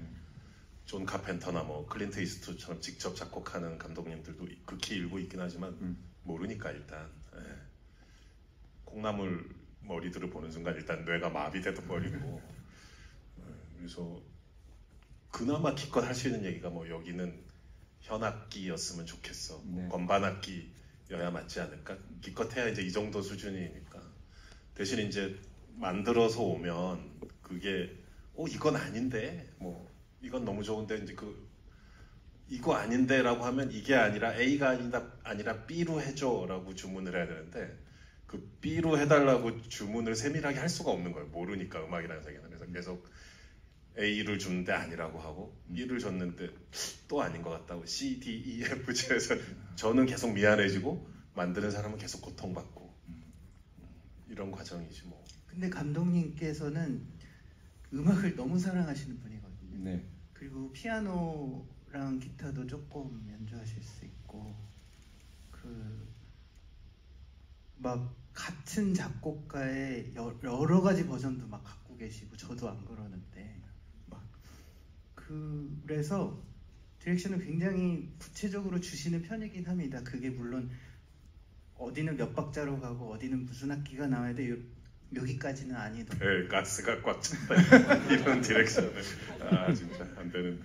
존 카펜터나 뭐 클린트 이스트처럼 직접 작곡하는 감독님들도 극히 일부 있긴 하지만 모르니까 일단 콩나물 머리들을 보는 순간 일단 뇌가 마비돼도 버리고 그래서 그나마 기껏 할 수 있는 얘기가 뭐 여기는 현악기였으면 좋겠어. 뭐 건반악기여야 맞지 않을까? 기껏 해야 이제 이 정도 수준이니까. 대신 이제 만들어서 오면 그게 이건 아닌데 뭐 이건 너무 좋은데 이제 이거 아닌데라고 하면 이게 아니라 A가 아니라 B로 해줘라고 주문을 해야 되는데 그 B로 해달라고 주문을 세밀하게 할 수가 없는 거예요. 모르니까 음악이라는 세계는. 그래서 계속 A를 주는데 아니라고 하고 B를 줬는데 또 아닌 것 같다고 C, D, E, F, G에서 저는 계속 미안해지고 만드는 사람은 계속 고통받고 이런 과정이지 뭐. 근데 감독님께서는 음악을 너무 사랑하시는 분이거든요. 네. 그리고 피아노랑 기타도 조금 연주하실 수 있고 막 같은 작곡가의 여러 가지 버전도 막 갖고 계시고 저도 안 그러는데 막 그래서 디렉션을 굉장히 구체적으로 주시는 편이긴 합니다. 그게 물론 어디는 몇 박자로 가고 어디는 무슨 악기가 나와야 돼 여기까지는 아니더라고요. 가스가 꽉 찼다 이런 디렉션을 진짜 안 되는.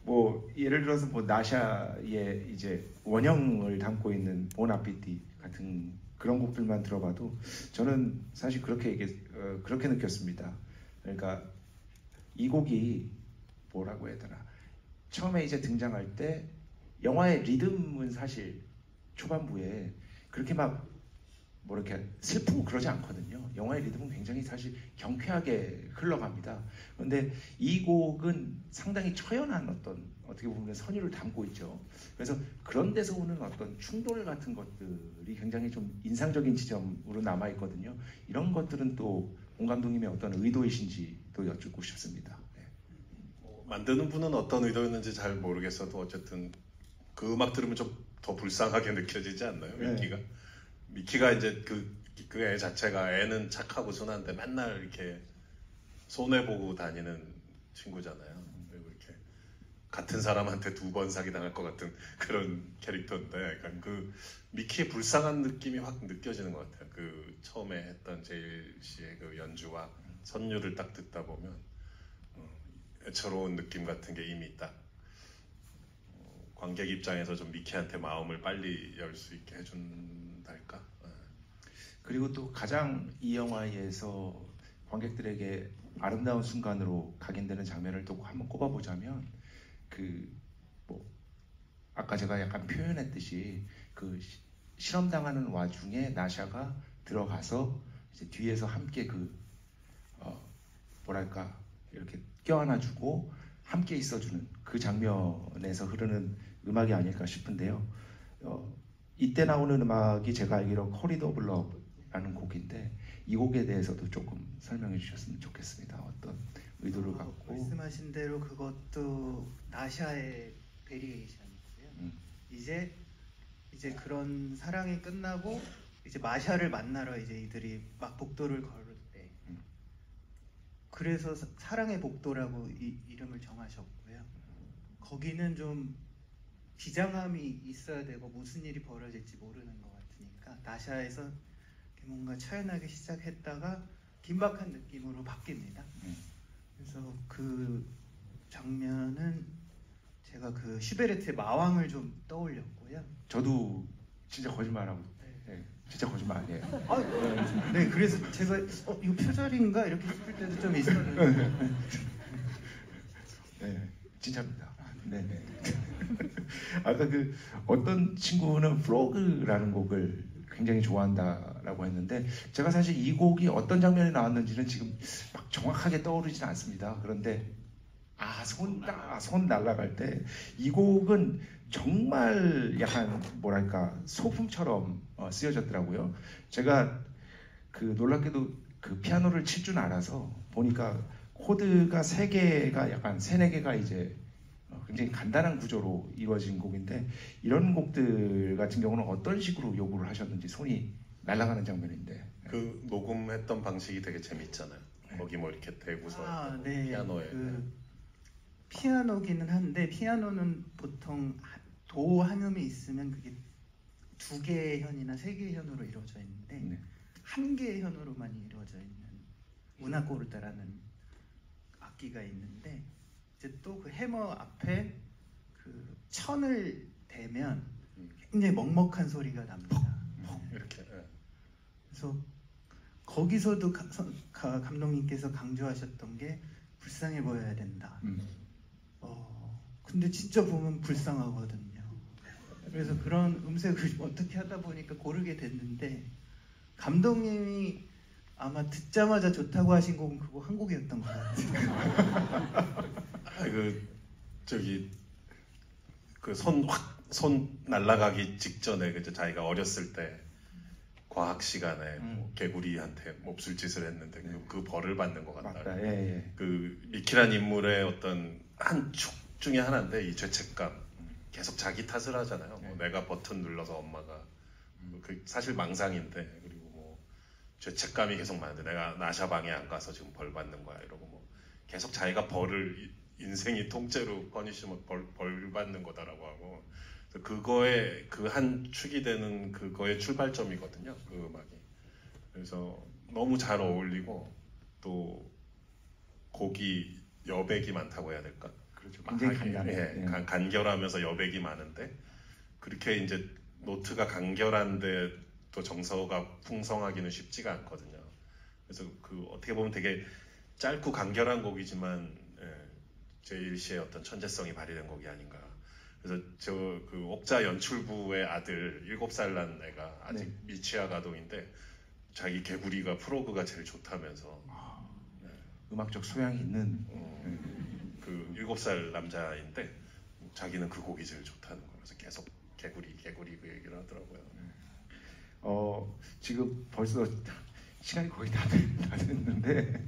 뭐 예를 들어서 뭐 나샤의 이제 원형을 담고 있는 보나피티 같은 그런 곡들만 들어봐도 저는 사실 그렇게 느꼈습니다. 그러니까 이 곡이 뭐라고 해야 되나, 처음에 이제 등장할 때 영화의 리듬은 사실 초반부에 그렇게 막 뭐 이렇게 슬프고 그러지 않거든요. 영화의 리듬은 굉장히 사실 경쾌하게 흘러갑니다. 그런데 이 곡은 상당히 처연한 어떻게 보면 선율을 담고 있죠. 그래서 그런 데서 오는 어떤 충돌 같은 것들이 굉장히 좀 인상적인 지점으로 남아 있거든요. 이런 것들은 또 봉 감독님의 어떤 의도이신지 또 여쭙고 싶습니다. 네. 만드는 분은 어떤 의도였는지 잘 모르겠어도 어쨌든 그 음악 들으면 좀 더 불쌍하게 느껴지지 않나요? 네. 미키가 이제 그 애 자체가 애는 착하고 순한데 맨날 이렇게 손해보고 다니는 친구잖아요. 그리고 이렇게 같은 사람한테 2번 사기당할 것 같은 그런 캐릭터인데 약간 그 미키의 불쌍한 느낌이 확 느껴지는 것 같아요. 그 처음에 했던 제일 씨의 그 연주와 선율을 딱 듣다 보면 애처로운 느낌 같은 게 이미 딱 관객 입장에서 좀 미키한테 마음을 빨리 열 수 있게 해준달까? 그리고 또 가장 이 영화에서 관객들에게 아름다운 순간으로 각인되는 장면을 또 한번 꼽아보자면 뭐 아까 제가 약간 표현했듯이 그 실험당하는 와중에 나샤가 들어가서 이제 뒤에서 함께 뭐랄까 이렇게 껴안아주고 함께 있어주는 그 장면에서 흐르는 음악이 아닐까 싶은데요. 이때 나오는 음악이 제가 알기로 코리도 오브 러브라는 곡인데 이 곡에 대해서도 조금 설명해 주셨으면 좋겠습니다. 어떤 의도를 갖고. 말씀하신 대로 그것도 나샤의 베리에이션이고요. 이제 그런 사랑이 끝나고 이제 마샤를 만나러 이제 이들이 막 복도를 걸을 때 그래서 사랑의 복도라고 이름을 정하셨고요. 거기는 좀 비장함이 있어야 되고 무슨 일이 벌어질지 모르는 것 같으니까 나샤에서 뭔가 처연하게 시작했다가 긴박한 느낌으로 바뀝니다. 그래서 그 장면은 제가 그 슈베르트의 마왕을 좀 떠올렸고요. 저도 진짜 거짓말하고 네, 진짜 거짓말 아니에요. 네, 그래서 제가 이거 표절인가 이렇게 싶을 때도 좀 있었는데 네, 진짜입니다. 네. 아까 그 어떤 친구는 프로그라는 곡을 굉장히 좋아한다라고 했는데 제가 사실 이 곡이 어떤 장면에 나왔는지는 지금 막 정확하게 떠오르지는 않습니다. 그런데 손 날아갈 때 이 곡은 정말 약간 뭐랄까 소품처럼 쓰여졌더라고요. 제가 그 놀랍게도 그 피아노를 칠 줄 알아서 보니까 코드가 3개가 약간 3-4개가 이제 굉장히 간단한 구조로 이루어진 곡인데 이런 곡들 같은 경우는 어떤 식으로 요구를 하셨는지 손이 날아가는 장면인데 그 녹음했던 방식이 되게 재밌잖아요. 거기 뭐 이렇게 대고서 네. 피아노에 피아노기는 한데 피아노는 보통 도 한음이 있으면 그게 2개의 현이나 3개의 현으로 이루어져 있는데 1개의 현으로만 이루어져 있는 우나코르타라는 악기가 있는데 이제 또 그 해머 앞에 그 천을 대면 굉장히 먹먹한 소리가 납니다. 이렇게. 그래서 거기서도 감독님께서 강조하셨던 게 불쌍해 보여야 된다. 근데 진짜 보면 불쌍하거든요. 그래서 그런 음색을 어떻게 하다 보니까 고르게 됐는데 감독님이 아마 듣자마자 좋다고 하신 곡은 그거 한 곡이었던 것 같아요. 손 날아가기 직전에 그때 자기가 어렸을 때 과학 시간에 뭐 개구리한테 몹쓸 짓을 했는데 그 벌을 받는 것 같다. 맞다. 예. 그 미키란 인물의 어떤 한 축 중에 하나인데 이 죄책감 계속 자기 탓을 하잖아요. 뭐 내가 버튼 눌러서 엄마가 그 사실 망상인데 그리고 뭐 죄책감이 계속 많은데 내가 나샤방에 안 가서 지금 벌 받는 거야 이러고 뭐 계속 자기가 벌을 인생이 통째로 퍼니시먼트 벌 받는 거다라고 하고 그거에 그 한 축이 되는 그거의 출발점이거든요. 그 음악이. 그래서 너무 잘 어울리고 또 곡이 여백이 많다고 해야 될까? 그렇죠. 굉장히 간결해. 간결하면서 여백이 많은데 그렇게 이제 노트가 간결한데 또 정서가 풍성하기는 쉽지가 않거든요. 그래서 그 어떻게 보면 되게 짧고 간결한 곡이지만 제일 씨의 어떤 천재성이 발휘된 곡이 아닌가. 그래서 저 그 옥자 연출부의 아들 7살 난 애가 아직 미취학 아동인데 자기 개구리가 프로그가 제일 좋다면서 음악적 소양이 있는 그 7살 남자인데 자기는 그 곡이 제일 좋다는 거예요. 그래서 계속 개구리 그 얘기를 하더라고요. 지금 벌써 시간이 거의 다 됐는데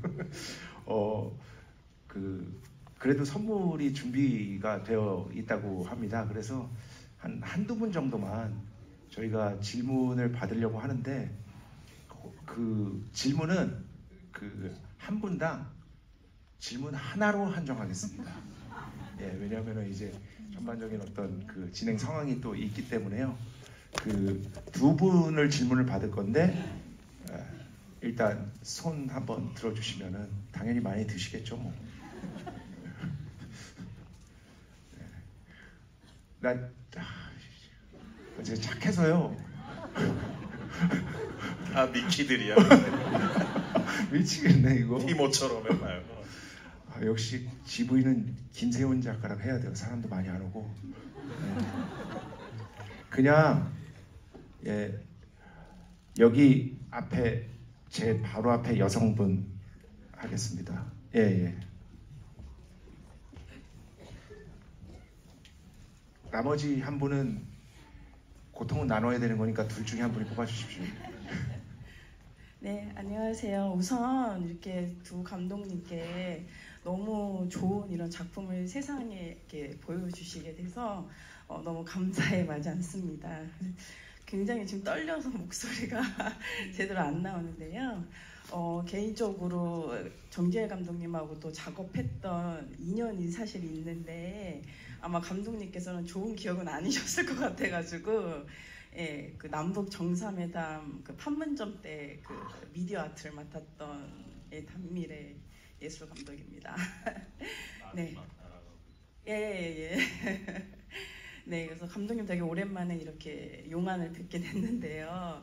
그래도 선물이 준비가 되어 있다고 합니다. 그래서 한두 분 정도만 저희가 질문을 받으려고 하는데 그 질문은 그 한 분당 질문 하나로 한정하겠습니다. 왜냐하면 이제 전반적인 어떤 그 진행 상황이 또 있기 때문에요. 그 2분을 질문을 받을 건데 일단 손 한번 들어주시면은 당연히 많이 드시겠죠 뭐. 제가 착해서요. 미키들이야. 미치겠네 이거. 티모처럼 해봐요. 역시 GV는 김세훈 작가랑 해야 돼요. 사람도 많이 안 오고. 그냥 여기 앞에 제 바로 앞에 여성분 하겠습니다. 나머지 한 분은 고통은 나눠야 되는 거니까 둘 중에 한 분이 뽑아주십시오. 네, 안녕하세요. 우선 이렇게 두 감독님께 너무 좋은 이런 작품을 세상에 이렇게 보여주시게 돼서 너무 감사에 마지 않습니다. 굉장히 지금 떨려서 목소리가 제대로 안 나오는데요. 개인적으로 정재열 감독님하고 또 작업했던 인연이 사실 있는데 아마 감독님께서는 좋은 기억은 아니셨을 것 같아가지고 그 남북 정상회담 그 판문점 때 그 미디어 아트를 맡았던 단미래 예술 감독입니다. 네. 네, 그래서 감독님 되게 오랜만에 이렇게 용안을 뵙게 됐는데요.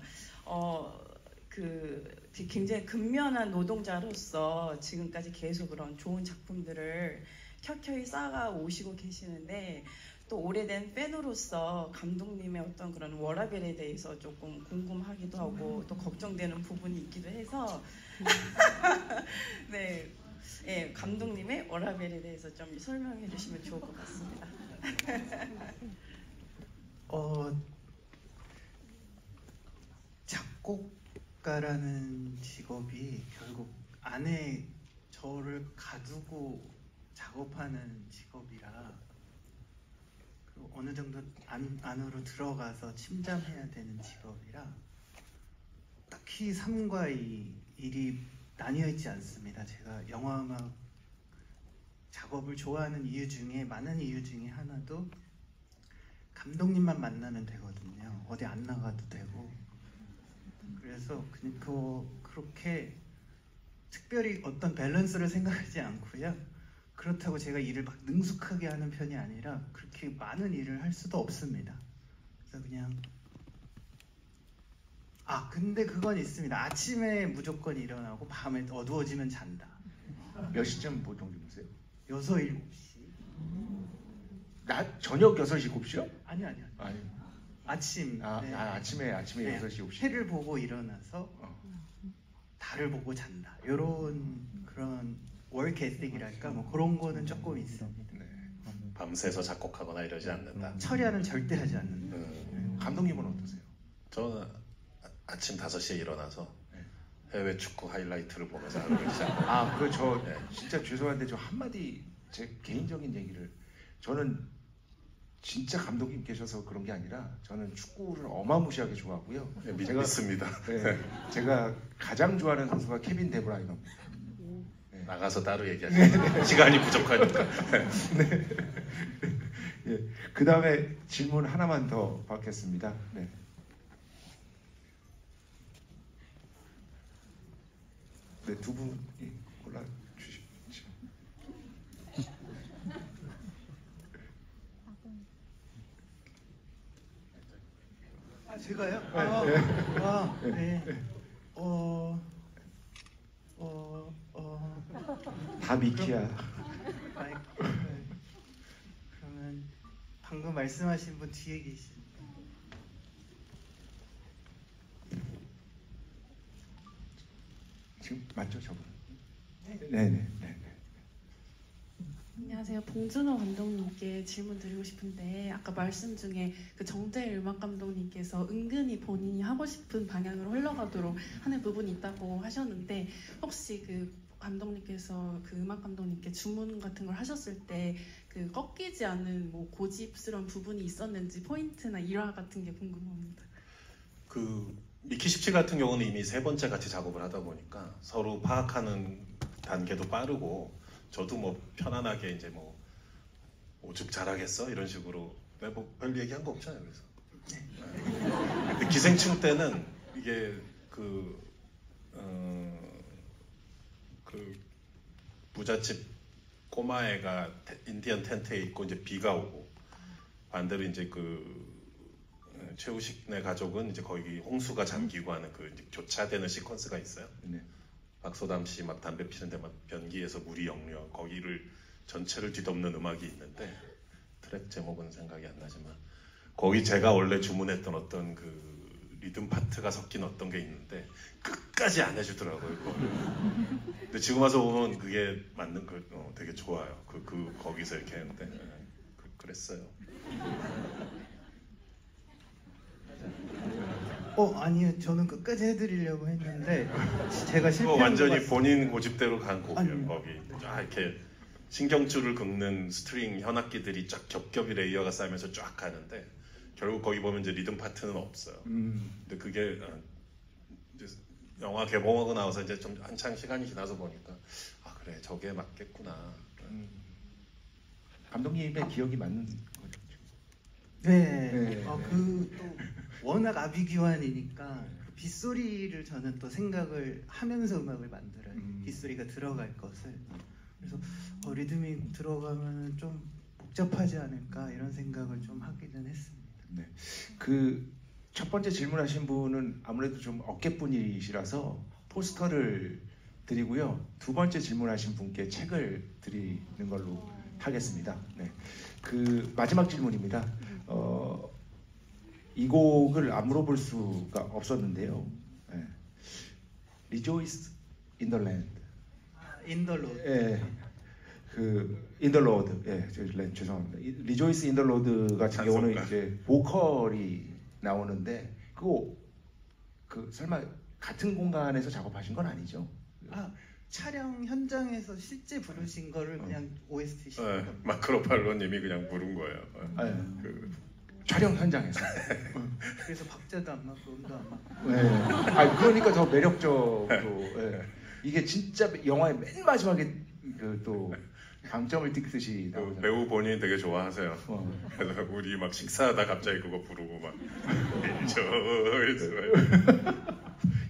굉장히 근면한 노동자로서 지금까지 계속 그런 좋은 작품들을 켜켜이 쌓아 오시고 계시는데 또 오래된 팬으로서 감독님의 어떤 그런 워라밸에 대해서 조금 궁금하기도 하고 또 걱정되는 부분이 있기도 해서 네, 네, 감독님의 워라밸에 대해서 좀 설명해 주시면 좋을 것 같습니다. 작곡가라는 직업이 결국 안에 저를 가두고 작업하는 직업이라 그리고 어느 정도 안으로 들어가서 침잠해야 되는 직업이라 딱히 삶과 이 일이 나뉘어 있지 않습니다. 제가 영화음악 작업을 좋아하는 이유 중에 많은 이유 중에 하나도 감독님만 만나면 되거든요. 어디 안 나가도 되고. 그래서 그렇게 특별히 어떤 밸런스를 생각하지 않고요. 그렇다고 제가 일을 막 능숙하게 하는 편이 아니라 그렇게 많은 일을 할 수도 없습니다. 그래서 그냥 근데 그건 있습니다. 아침에 무조건 일어나고 밤에 어두워지면 잔다. 몇 시쯤 보통 주무세요? 6, 7시. 저녁 6시, 7시요? 아니요. 아침. 네. 아침에 6시, 7시. 해를 보고 일어나서 달을 보고 잔다. 이런 그런 워크 에틱이랄까 뭐 그런 거는 조금 있습니다. 네. 밤새서 작곡하거나 이러지 않는다. 철야는 절대 하지 않는다. 감독님은 어떠세요? 저는 아침 5시에 일어나서 해외 축구 하이라이트를 보면서 하루를 시작합니다. 저 진짜 죄송한데 저 한마디 제 개인적인 얘기를 저는 진짜 감독님 계셔서 그런 게 아니라 저는 축구를 어마무시하게 좋아하고요. 네, 믿습니다. 제가 가장 좋아하는 선수가 케빈 데브라이너입니다. 네. 나가서 따로 얘기하시죠. 시간이 부족하니까. 그 다음에 질문 하나만 더 받겠습니다. 두 분이 골라주십시오. 제가요? 네. 다 미키야. 그러면 방금 말씀하신 분 뒤에 계신 지금 맞죠, 저분? 네. 안녕하세요. 봉준호 감독님께 질문 드리고 싶은데 아까 말씀 중에 그 정재일 음악 감독님께서 은근히 본인이 하고 싶은 방향으로 흘러가도록 하는 부분이 있다고 하셨는데 혹시 그 감독님께서 그 음악 감독님께 주문 같은 걸 하셨을 때 그 꺾이지 않는 뭐 고집스러운 부분이 있었는지 포인트나 일화 같은 게 궁금합니다. 그 미키 17 같은 경우는 이미 3번째 같이 작업을 하다 보니까 서로 파악하는 단계도 빠르고 저도 뭐 편안하게 이제 뭐 오죽 잘하겠어 이런 식으로 뭐 별 얘기한 거 없잖아요. 그래서 근데 기생충 때는 이게 그 부잣집 꼬마애가 인디언 텐트에 있고 이제 비가 오고 반대로 이제 그 최우식네 가족은 이제 거기 홍수가 잠기고 하는 그 이제 교차되는 시퀀스가 있어요. 네. 박소담 씨 막 담배 피는데 막 변기에서 물이 역류 거기를 전체를 뒤덮는 음악이 있는데 트랙 제목은 생각이 안 나지만 거기 제가 원래 주문했던 어떤 그 리듬 파트가 섞인 어떤 게 있는데 끝까지 안 해주더라고요. 근데 지금 와서 보면 그게 맞는 거 되게 좋아요. 거기서 이렇게 했는데 그랬어요. 아니요. 저는 끝까지 해드리려고 했는데 제가 실패한 완전히 본인 고집대로 간 곡이에요. 거기 이렇게 신경줄을 긁는 스트링 현악기들이 쫙 겹겹이 레이어가 쌓이면서 쫙 가는데 결국 거기 보면 이제 리듬 파트는 없어요. 근데 그게 이제 영화 개봉하고 나와서 이제 좀 한창 시간이 지나서 보니까 그래 저게 맞겠구나. 감독님의 기억이 맞는 거죠. 네. 또 워낙 아비규환이니까 빗소리를 저는 또 생각을 하면서 음악을 만들어요. 빗소리가 들어갈 것을. 그래서 리듬이 들어가면 좀 복잡하지 않을까 이런 생각을 좀 하기는 했습니다. 네. 그 첫 번째 질문하신 분은 아무래도 좀 어깨분이시라서 포스터를 드리고요. 두 번째 질문하신 분께 책을 드리는 걸로 하겠습니다. 네. 그 마지막 질문입니다. 이 곡을 안 물어볼 수가 없었는데요. 네. Rejoice in the Land. In the Lord. 예. 그 In the Lord. 예, 죄송합니다. Rejoice in the Lord 같은 경우는 이제 보컬이 나오는데 그거 그 설마 같은 공간에서 작업하신 건 아니죠? 촬영 현장에서 실제 부르신 거를 그냥 OST 신 네, 마크로팔로님이 그냥 부른 거예요. 촬영 현장에서. 그래서 박자도 안 맞고 음도 안 맞고. 네. 그러니까 더 매력적으로. 네. 이게 진짜 영화의 맨 마지막에 또 강점을 띠듯이 나오잖아요. 배우 본인이 되게 좋아하세요. 그래서 우리 막 식사하다 갑자기 그거 부르고 막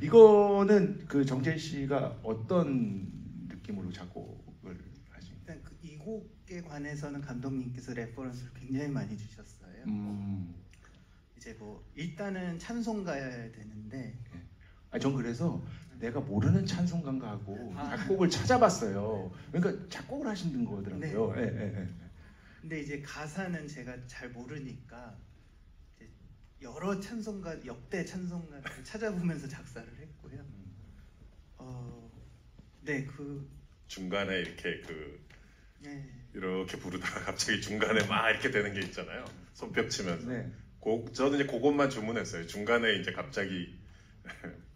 이거는 그 정재일 씨가 어떤 느낌으로 작곡을 하십니까? 일단 이 곡에 관해서는 감독님께서 레퍼런스를 굉장히 많이 주셨어요. 이제 뭐 일단은 찬송가여야 되는데. 전 그래서 내가 모르는 찬송가하고 작곡을 찾아봤어요. 그러니까 작곡을 하신 거더라고요. 네. 근데 이제 가사는 제가 잘 모르니까 이제 여러 찬송가, 역대 찬송가를 찾아보면서 작사를 했고요. 네, 중간에 이렇게 이렇게 부르다가 갑자기 중간에 막 이렇게 되는 게 있잖아요. 손뼉 치면서. 네. 저는 이제 그것만 주문했어요. 중간에 이제 갑자기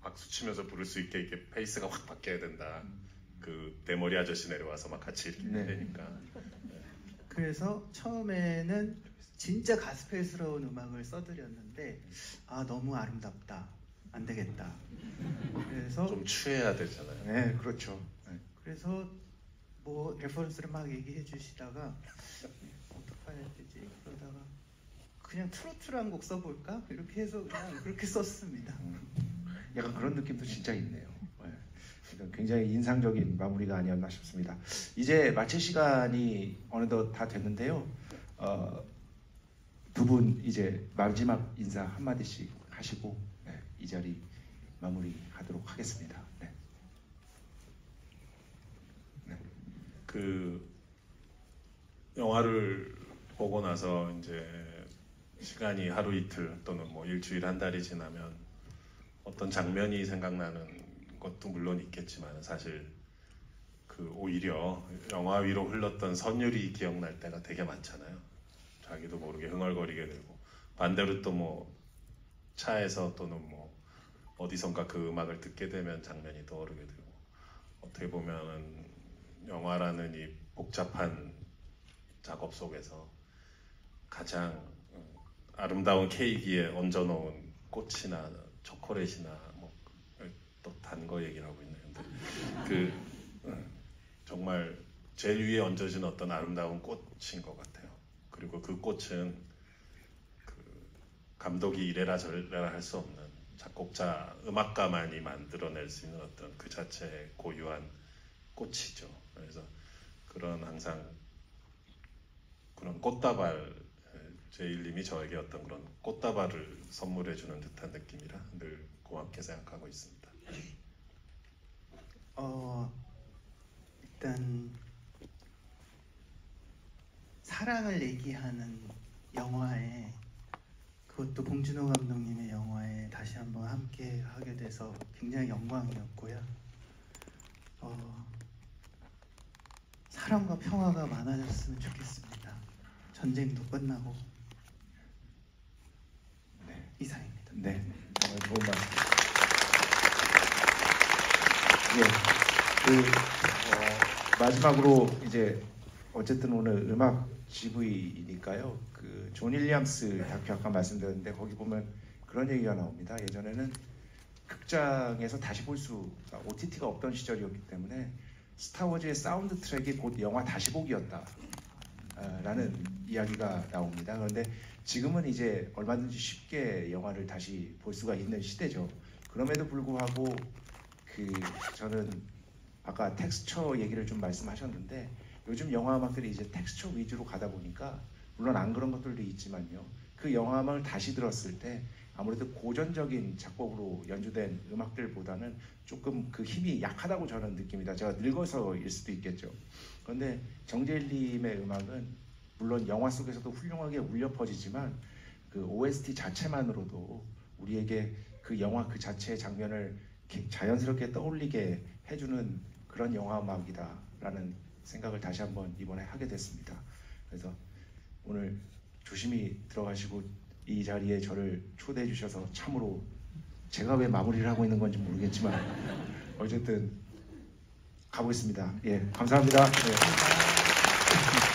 박수 치면서 부를 수 있게 이렇게 페이스가 확 바뀌어야 된다. 그 대머리 아저씨 내려와서 막 같이 이렇게 되니까. 그래서 처음에는 진짜 가스펠스러운 음악을 써드렸는데 너무 아름답다. 안 되겠다. 그래서 좀 취해야 되잖아요. 네, 그렇죠. 네. 그래서 뭐 레퍼런스를 막 얘기해 주시다가 어떻게 해야 되지? 그러다가 그냥 트로트를 한 곡 써볼까? 이렇게 해서 그냥 그렇게 썼습니다. 약간 그런 느낌도 진짜 있네요. 굉장히 인상적인 마무리가 아니었나 싶습니다. 이제 마칠 시간이 어느덧 다 됐는데요. 두 분 이제 마지막 인사 한마디씩 하시고 이 자리 마무리하도록 하겠습니다. 그 영화를 보고 나서 이제 시간이 하루 이틀 또는 뭐 일주일 한 달이 지나면 어떤 장면이 생각나는 것도 물론 있겠지만 사실 오히려 영화 위로 흘렀던 선율이 기억날 때가 되게 많잖아요. 자기도 모르게 흥얼거리게 되고 반대로 또 뭐 차에서 또는 뭐 어디선가 그 음악을 듣게 되면 장면이 떠오르게 되고 어떻게 보면은 영화라는 이 복잡한 작업 속에서 가장 아름다운 케이크에 얹어놓은 꽃이나 초콜릿이나 뭐 또 단 거 얘기를 하고 있네요. 근데 정말 제일 위에 얹어진 어떤 아름다운 꽃인 것 같아요. 그리고 그 꽃은 감독이 이래라 저래라 할 수 없는 작곡자, 음악가만이 만들어낼 수 있는 어떤 그 자체의 고유한 꽃이죠. 그래서 항상 그런 꽃다발, 제일님이 저에게 어떤 그런 꽃다발을 선물해주는 듯한 느낌이라 늘 고맙게 생각하고 있습니다. 일단 사랑을 얘기하는 영화에 그것도 봉준호 감독님의 영화에 다시 한번 함께 하게 돼서 굉장히 영광이었고요. 사랑과 평화가 많아졌으면 좋겠습니다. 전쟁도 끝나고. 이상입니다. 네, 정말 좋은 말씀. 마지막으로 이제 어쨌든 오늘 음악 GV니까요. 존 윌리엄스 다큐 아까 말씀드렸는데 거기 보면 그런 얘기가 나옵니다. 예전에는 극장에서 다시 볼 수가 OTT가 없던 시절이었기 때문에 스타워즈의 사운드 트랙이 곧 영화 다시 보기였다 라는 이야기가 나옵니다. 그런데 지금은 이제 얼마든지 쉽게 영화를 다시 볼 수가 있는 시대죠. 그럼에도 불구하고 저는 아까 텍스처 얘기를 좀 말씀하셨는데 요즘 영화 음악들이 이제 텍스처 위주로 가다 보니까 물론 안 그런 것들도 있지만요. 그 영화 음악을 다시 들었을 때 아무래도 고전적인 작곡으로 연주된 음악들보다는 조금 그 힘이 약하다고 저는 느낍니다. 제가 늙어서일 수도 있겠죠. 그런데 정재일님의 음악은 물론 영화 속에서도 훌륭하게 울려 퍼지지만 그 OST 자체만으로도 우리에게 그 영화 그 자체의 장면을 자연스럽게 떠올리게 해주는 그런 영화 음악이다라는 생각을 다시 한번 이번에 하게 됐습니다. 그래서 오늘 조심히 들어가시고 이 자리에 저를 초대해 주셔서 참으로 제가 왜 마무리를 하고 있는 건지 모르겠지만 어쨌든 가보겠습니다. 예, 감사합니다. 예.